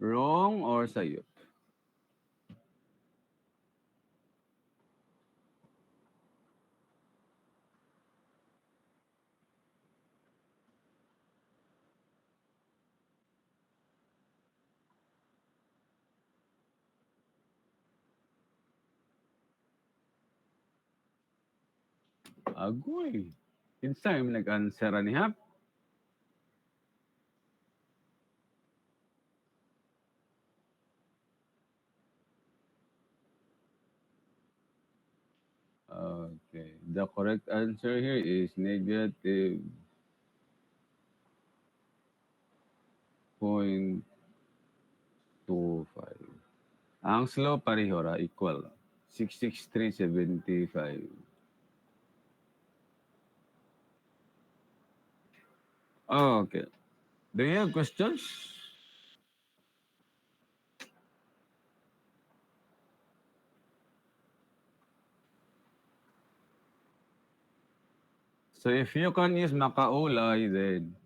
Wrong or sayop? Agoy. Kinsa yung nag-answer ni Hap? Okay. The correct answer here is negative 0.25. Ang slope pareho ra equal 663.75. Okay. Do you have questions? So if you can use makaulay, then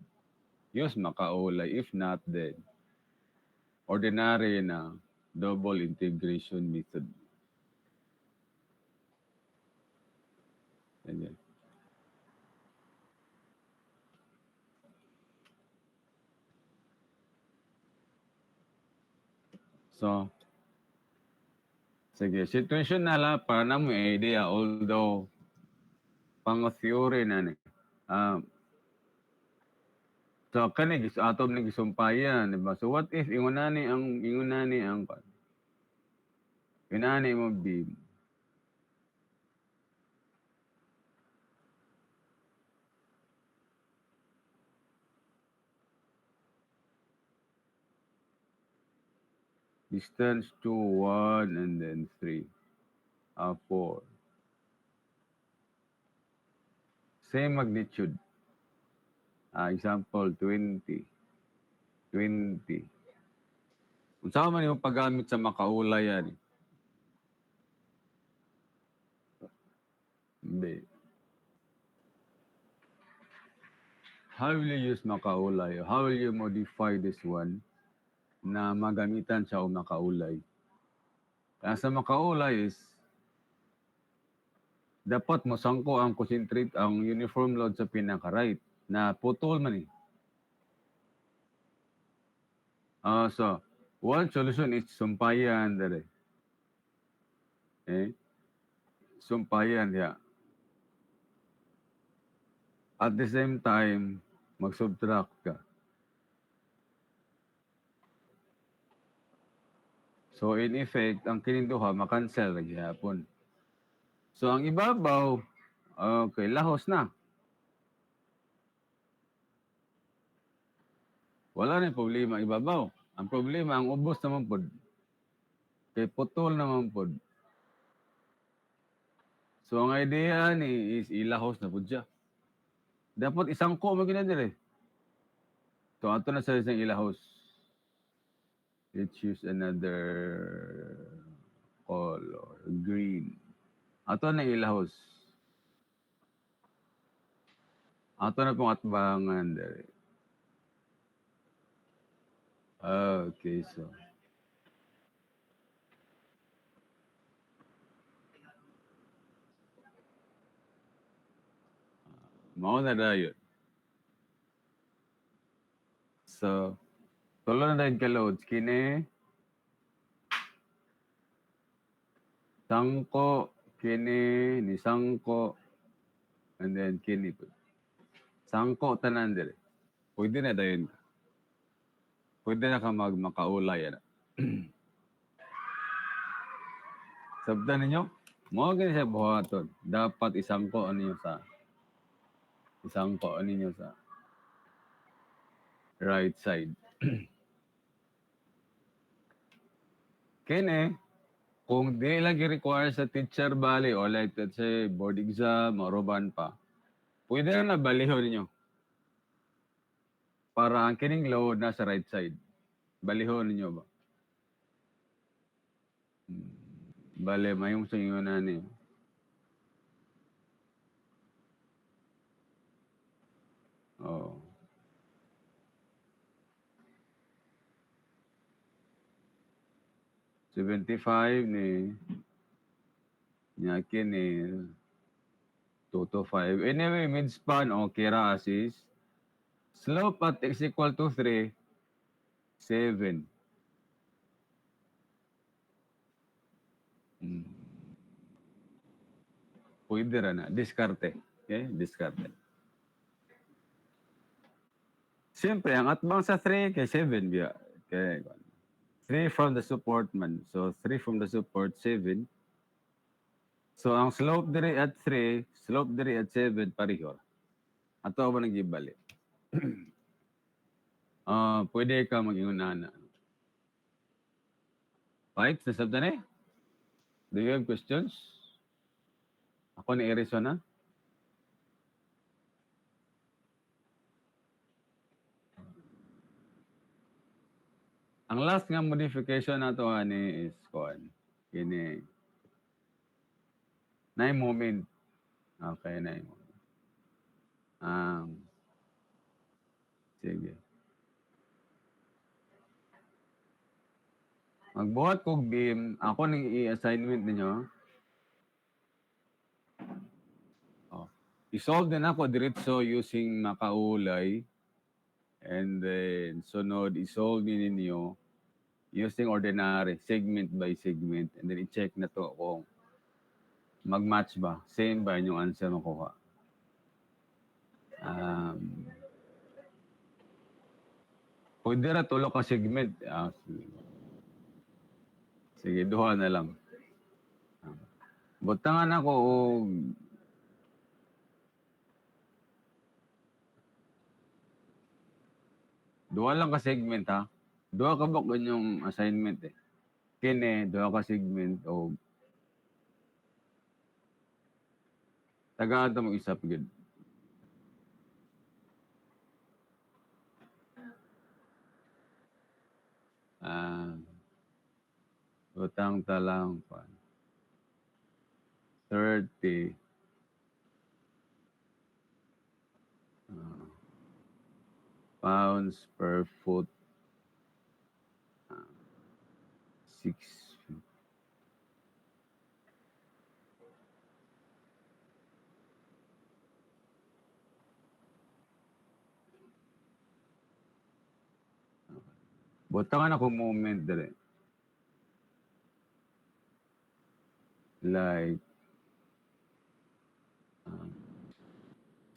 use makaulay. If not, then ordinary na double integration method. Ganyan. So, sige, situation na lang para na mo idea, although pang theory na ni. So kani gis atom ni gisumpayan, di ba? So what if ingunani ang inani mo beam? Distance to 1 and then 3. 4. Same magnitude. Example 20. 20. Kung saan man yung paggamit sa makaulay yan. Hindi. How will you use makaulay? How will you modify this one na magamitan siya o makaulay? Kaya sa makaulay is dapat masangko ang concentrate ang uniform load sa pinaka-right na putol man eh. So, one solution is sumpayan dere. Sumpayan ya. At the same time, mag-subtract ka. So, in effect, ang kininduha, makancel lagi hapon. So, ang ibabaw, okay, lahos na. Wala na problema ibabaw. Ang problema, ang ubos naman pod. Kay putol naman pod. So, ang idea ni is ilahos na pod siya. Dapat isang ko magina dire. So, ato na sa isang ilahos. Let's use another color. Green. Ato na ilahos. Ato na pong atbangan dire. Okay, so. Mao na dayon. So, tulo na dahil ka-loads. Kini, sangko, kini, ni sangko, and then kini po. Sangko tanan dire. Pwede na dayon ka. Pwede na ka makaulay. Sabdan ninyo? Mo gani siya buhaton. Dapat isangko ninyo sa right side. Kini, kung di lang require sa teacher bali o like let's say board exam, maruban pa, pwede na balihon ninyo. Para ang kining load na sa right side. Balihon ninyo ba? Bale, mayong sa inyo na ni. Oh. $75 ni Nyakin ni 2 to 5. Anyway, midspan, okay ra asis. Slope at x equal to 3, 7. Pwede ra na. Diskarte. Okay? Diskarte. Siyempre, ang atbang sa 3 kay 7 biya. Okay. 3 from the support man. So, 3 from the support, 7. So, ang slope diri at 3, slope diri at 7, pareho. Ato ba nagibali? Pwede ka mag-ingunana. Right? Nasabtan eh? Do you have questions? Ako ni Erison na? Ang last nga modification nato ani is kuan. Kini na moment. Okay na moment. Sige. Magbuhat kog beam, ako ning i-assignment ninyo. I-solve din ako diretso using makaulay. And then, sunod, i-solve din ninyo using ordinary, segment by segment. And then, i-check na to kung mag-match ba. Same ba yung answer makuha. Pwede na tulog ka segment. Sige, duha na lang. Butangan ako og duha lang ka segment ha. Duha ka ba yung assignment eh. Kini, duha ka segment o tagaan mo isa pagid. Utang talang pa. 30 pounds per foot. 6 feet. Butangan ako moment dire. Like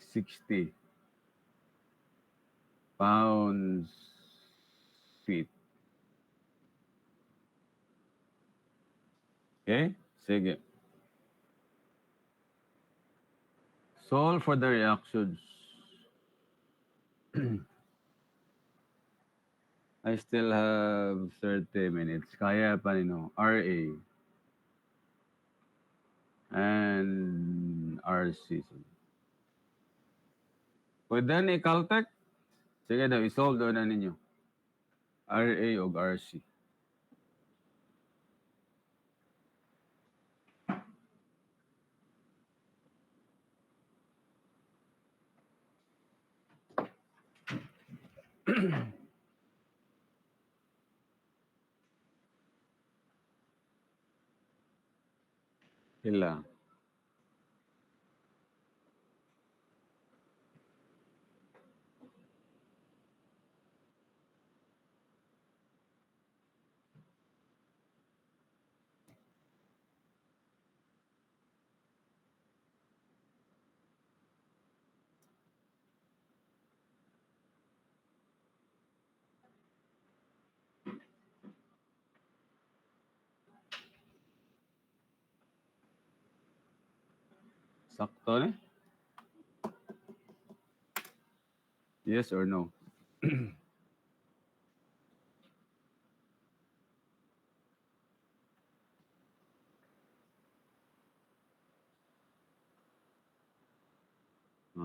60 pounds feet. Okay? Sige. Solve for the reactions. I still have 30 minutes. Kaya pa nino. RA. And RC. Pwede ni Caltech? Sige daw, isolve daw na ninyo. RA o RC. Hila. Sakto ni? Yes or no?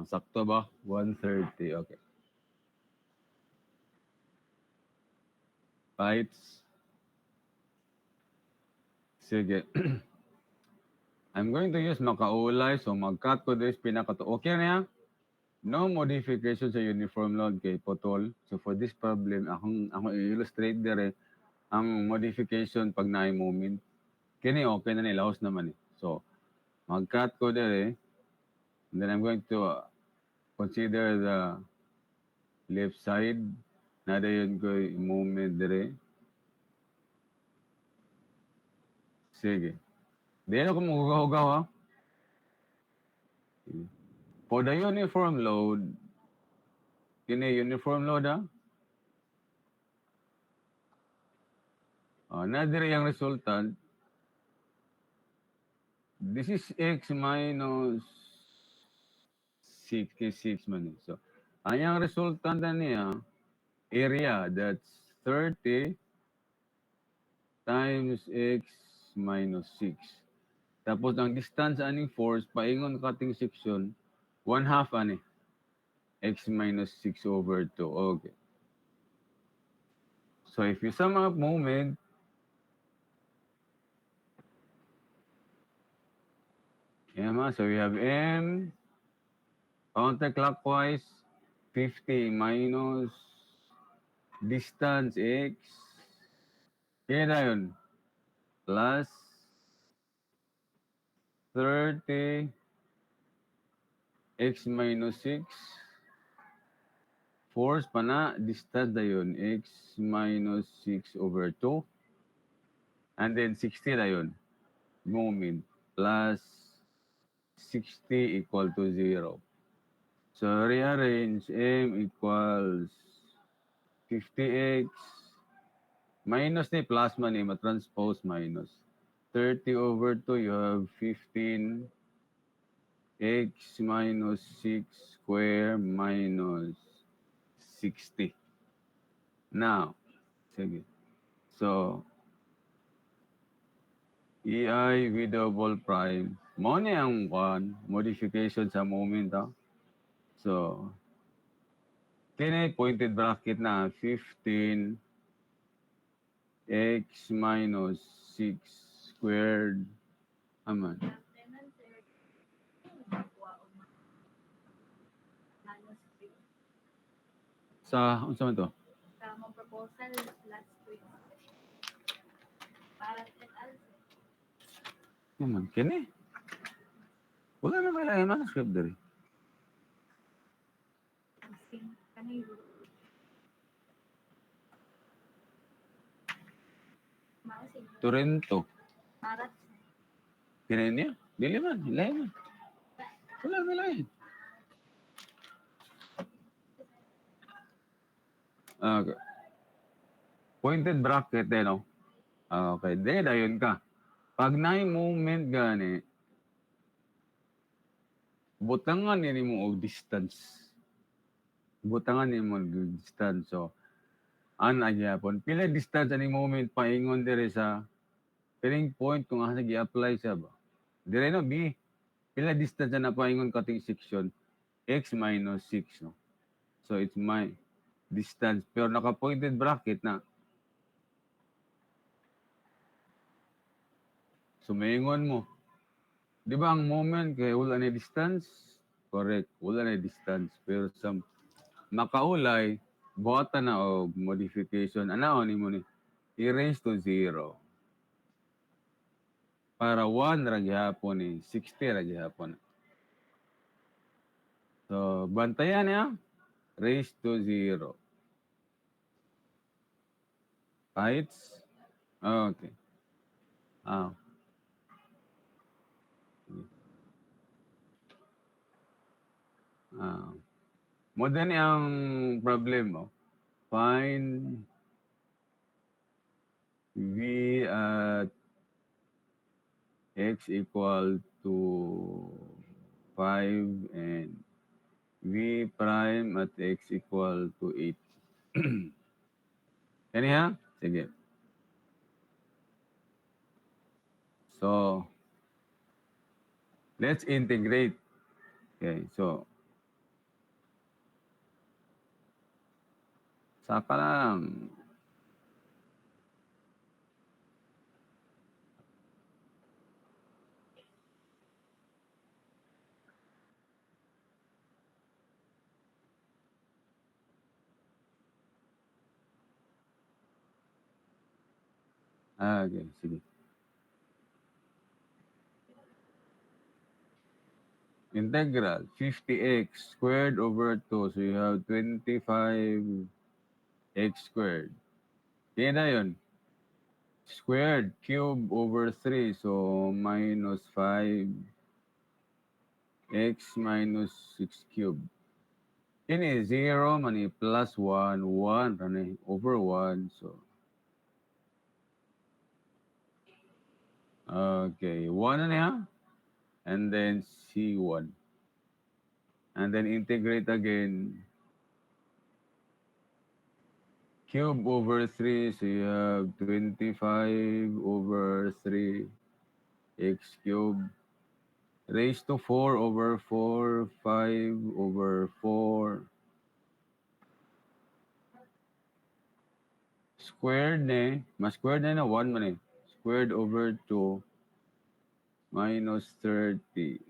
Sakto ba? 130. Okay. Pipes. Sige. I'm going to use makaulay. So mag-cut ko this pinakato. Okay na yan? No modification sa uniform load kay Potol. So for this problem, akong i-illustrate dire ang modification pag na moment. Kini okay na nila, host naman eh. So mag-cut ko dire. And then I'm going to consider the left side. Nada yun ko moment dire. Sige. Di ako magugaw-gaw ha. For the uniform load, kini uniform load ha. Na dire yung resultant. this is x minus 66 man. So, ang resultanta niya, area, that's 30 times x minus 6. Tapos, ang distance aning force, paingon cutting section, 1/2 ani, x minus 6 over 2. Okay. So, if you sum up moment, yeah, so we have m counterclockwise 50 minus distance x. Kaya na yun. Plus 30 x minus 6. Force pa na, distance na yun. X minus 6 over 2. And then 60 na yun. Moment. Plus 60 equal to 0. So rearrange m equals 50x minus ni plus man eh, matranspose minus. 30 over 2, you have 15 x minus 6 square minus 60. Now, sige. So, EI V double prime. Mo ni ang modification sa moment. So, kini pointed bracket na 15 x minus 6 squared. Aman. Unsa man to?
Sa mong proposal last week. Para
Aman, kini. Wala na kailangan manuscript diri.
kanino. Mausig.
Torrento.
Marat.
Kini niya? Dili man, ilayan man. Wala na lain. Okay. Pointed bracket eh, no? Okay, dayon ka. Pag moment gani, butangan ni mo og distance. Butangan ni mo og distance. So, ana gyapon. Pila distance ani moment paingon dire sa piling point kung asa gi-apply siya ba. Dire no B. Pila distance na paingon cutting section x minus 6 no. So it's my distance pero naka-pointed bracket na. So maingon mo. Di ba ang moment kay wala na distance? Correct, wala na distance. Pero sa makaulay, buhatan na o modification. Ano ni mo ni? I-raise to 0. Para 1 ra gihapon ni 60 ra gihapon. So bantayan niya, raise to 0. Heights? Okay. Ah. Ah. Mo din ang problem mo. Find V at x equal to 5 and V prime at x equal to 8. Anyhow? Sige. So, let's integrate. Okay, so, saka lang. Okay, sige. Integral 50x squared over 2. So, you have 25x squared. Yan na yun. Squared, cube over 3. So, minus 5x minus 6 cube. Ini 0 mani plus 1, 1 rani over 1. So, okay, 1 na niya. and then C1. And then integrate again. Cube over 3, so you have 25 over 3 x cubed raised to 4 over 4, 5 over 4 squared squared na 1 man squared over 2 minus 30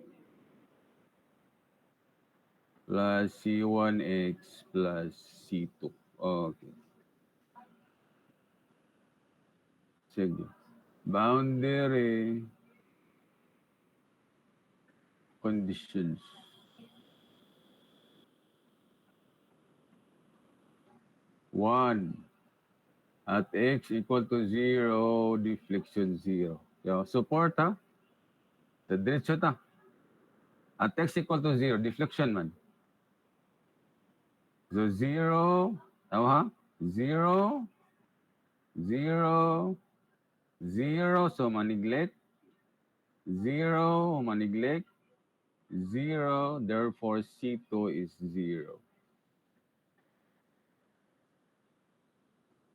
plus C1x plus C2. Okay. Sige. Boundary conditions. 1. At x equal to 0, deflection 0. Yo, support ha? The diretso ta. At x equal to 0, deflection man. So 0, tama ha? 0, 0, 0, so maneglect. 0, maneglect. 0, therefore C2 is 0.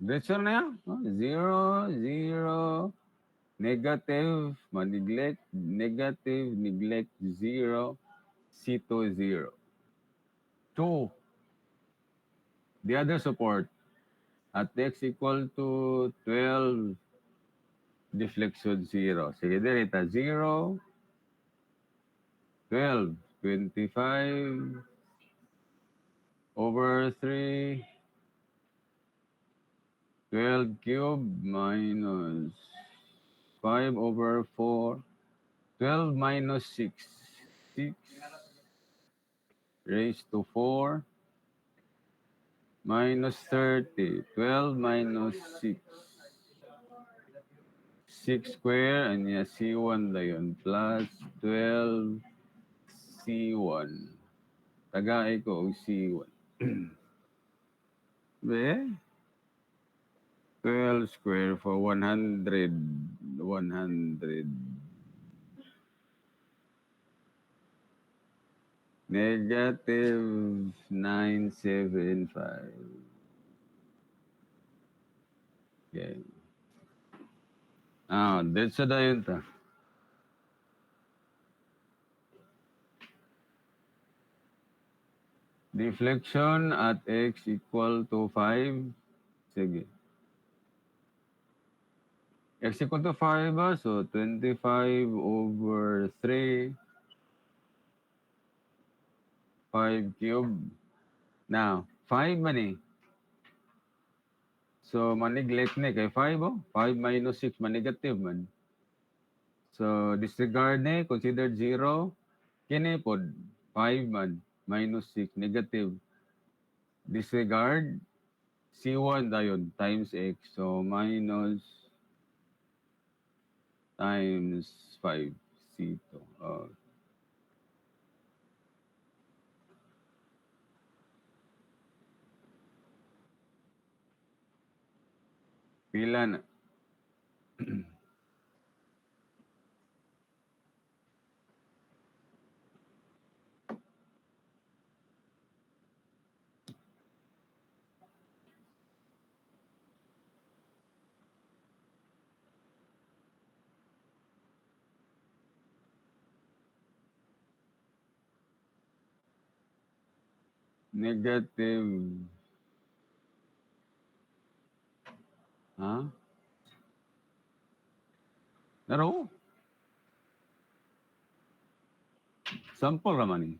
Diretso na yan. 0, 0, negative, maneglect, negative, neglect, 0, C2 0. 2. The other support at x equal to 12, deflection 0. Sige, direta 0, 12, 25 over 3, 12 cubed minus 5 over 4, 12 minus 6, 6 raised to 4 minus 30, 12 minus 6, 6 square, and yeah, C1 na yun, plus 12 C1. Tagaay ko og C1. Be? 12 square for 100. 100. Negative 975. Okay. That's na yun ta. Deflection at x equal to 5. Sige. X equal to 5 so 25 over 3. 5 cubed. Now, 5 man So, maneglect na kay 5 5 minus 6, manigative man. So, disregard consider 0. Kini pod, 5 man, minus 6, negative. Disregard, C1 dayon, times x. So, minus times 5, C2. Pila na. Negative. Ha? Naro? Sample naman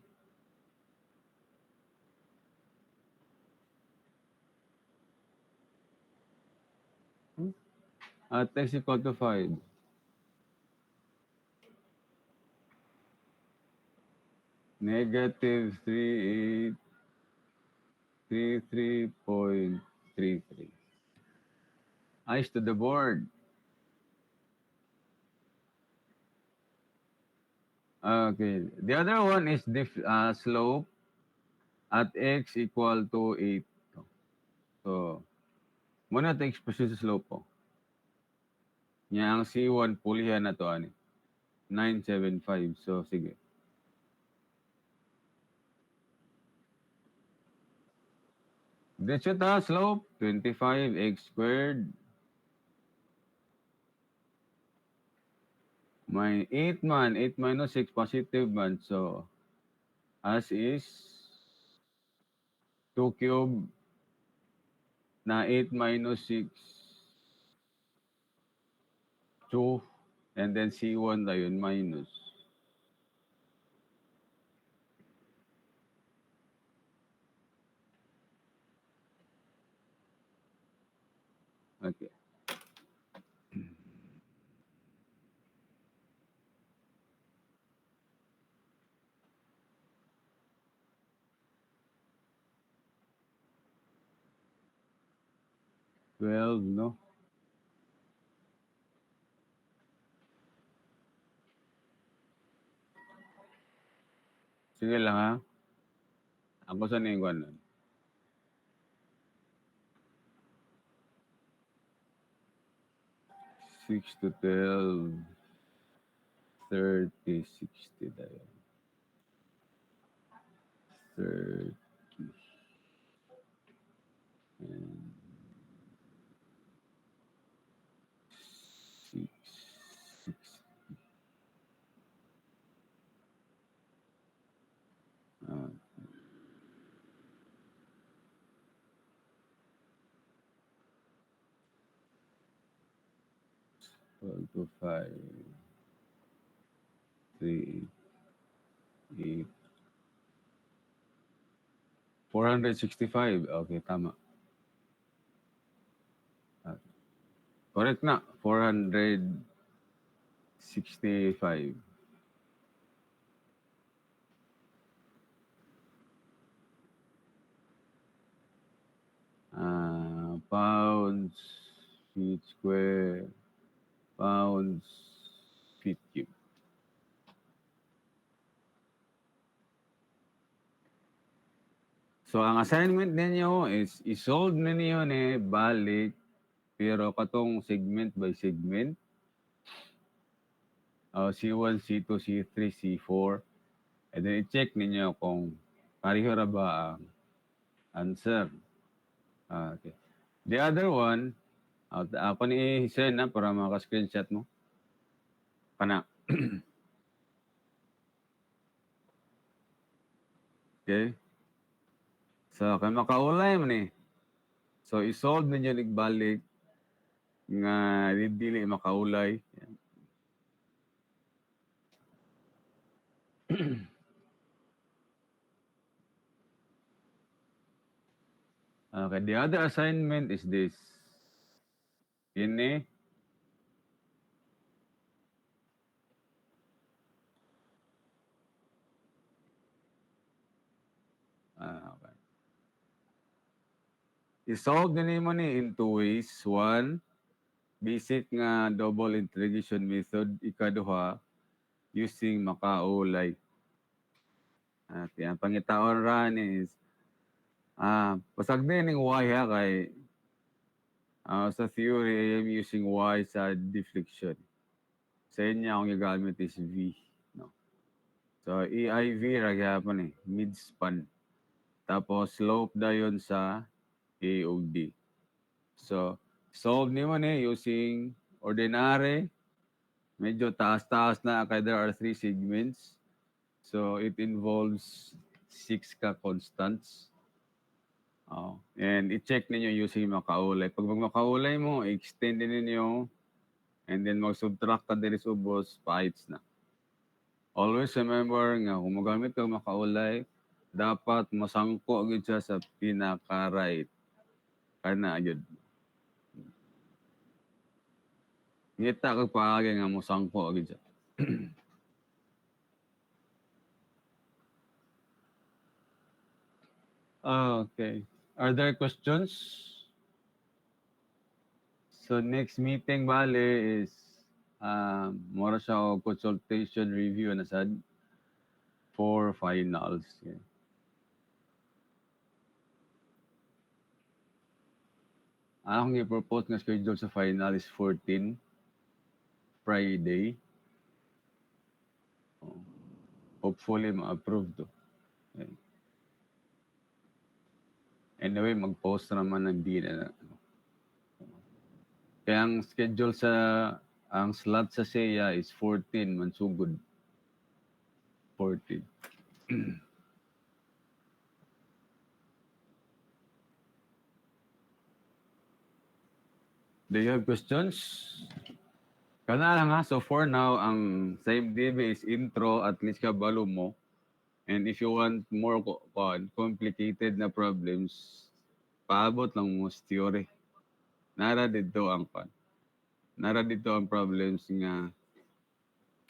At x equal to 5. Negative 3833.33. Eyes to the board. Okay. The other one is slope at x equal to 8. So, muna ito expression sa slope po. Niya ang C1, pulihan na to. 975. So, sige. Diretso ta, slope, 25x squared. May 8 man, 8 minus 6, positive man. So, as is 2 cube na 8 minus 6, 2. And then C1 na yun, minus. Okay. Twelve, no? Sige lang ha. Ako sa yung nun. 6 to 12, 30, 60 tayo. 30. And 6, 6. 12 to 5, 3, 8, 465. Okay, tama. Correct na. 465. Pounds, feet square, pounds, feet cube. So, ang assignment ninyo is isolve ninyo ni balik pero katong segment by segment. C1, C2, C3, C4. And then i-check ninyo kung pareho ra ba ang answer. Okay. The other one, ako ni Hisen na para maka-screenshot mo. Kana. Okay. So, kaya makaulay mo ni. So, isolve ninyo nagbalik nga dili makaulay. Okay, the other assignment is this. Ini. Okay. I-solve din mo ni in two ways. One, basic nga double integration method. Ikaduha, using makaulay. Okay, ang pangitaon ran is, pasag din ng y ha, kay sa theory, I am using y sa deflection. Sa inyo, ang gagamit is v. No? So, EIV, ragyapon mid-span. Tapos, slope dayon sa AOD. So, solve nimo ni using ordinary. Medyo taas-taas na kaya there are 3 segments. So, it involves 6 ka constants. And i-check ninyo using makaulay. Pag makaulay mo, extend din ninyo and then mag-subtract ka din sa ubos, pahits na. Always remember nga kung magamit ka makaulay, dapat masangko agad siya sa pinaka-right. Kana agad. Ngita kag paagi nga mosangko agad siya. Okay. Are there questions? So next meeting bale is mora siya og consultation review na sad for finals. Yeah. Akong i-propose nga schedule sa final is 14 Friday. hopefully ma-approve to. Yan. Anyway, mag-post naman ng din na. Kaya ang slot sa SEA is 14 mansugod. 14. Do you have questions? Kana lang ha. So for now, ang same DB is intro, at least kabalo mo. And if you want more complicated na problems, paabot lang mo sa theory. Nara dito ang problems nga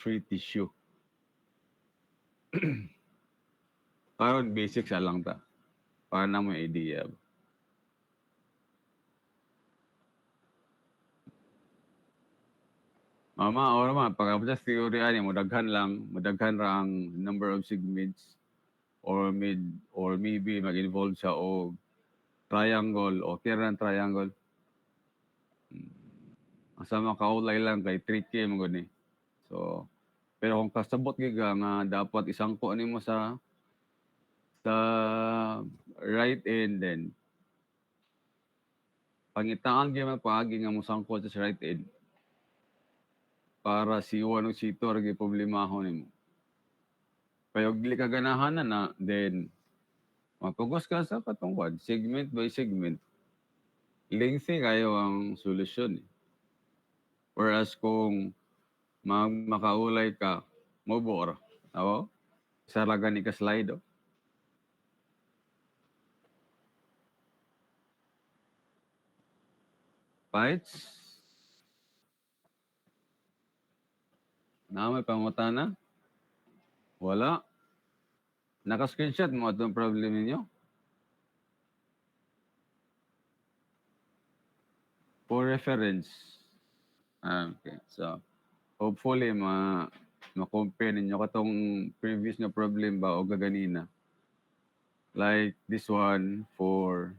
free tissue. Karon basics lang ta. Para na mo idea. Mama, o naman, pagkabot sa theory ani, mudaghan ra ang number of segments or maybe mag-involve siya o triangle o kailan triangle. Asa makaulay lang kay tricky mo gani. So, pero kung kasabot giga nga dapat isang ko nimo sa right end, then pangitaan gyud magpaagi nga mo sangko sa right end para si 1 o si 2 ra problemahon nimo. Kaya og dili ka ganahan na, then mapugos ka sa katungkod, segment by segment. Lengthy kayo ang solusyon. Whereas kung makaulay ka, mobor. Ako? Isa lang gani ka slide. Fights? Na may pangutana? Wala. Naka-screenshot mo itong problem ninyo? For reference. Okay. So, hopefully, ma-compare ninyo katong previous na problem ba o gaganina. Like this one for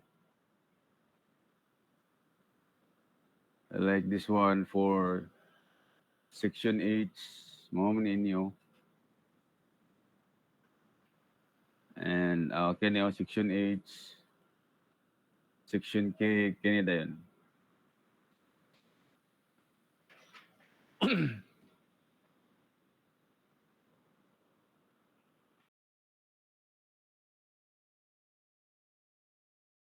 section H, mo ninyo. And kini section H, section K, kini dayon.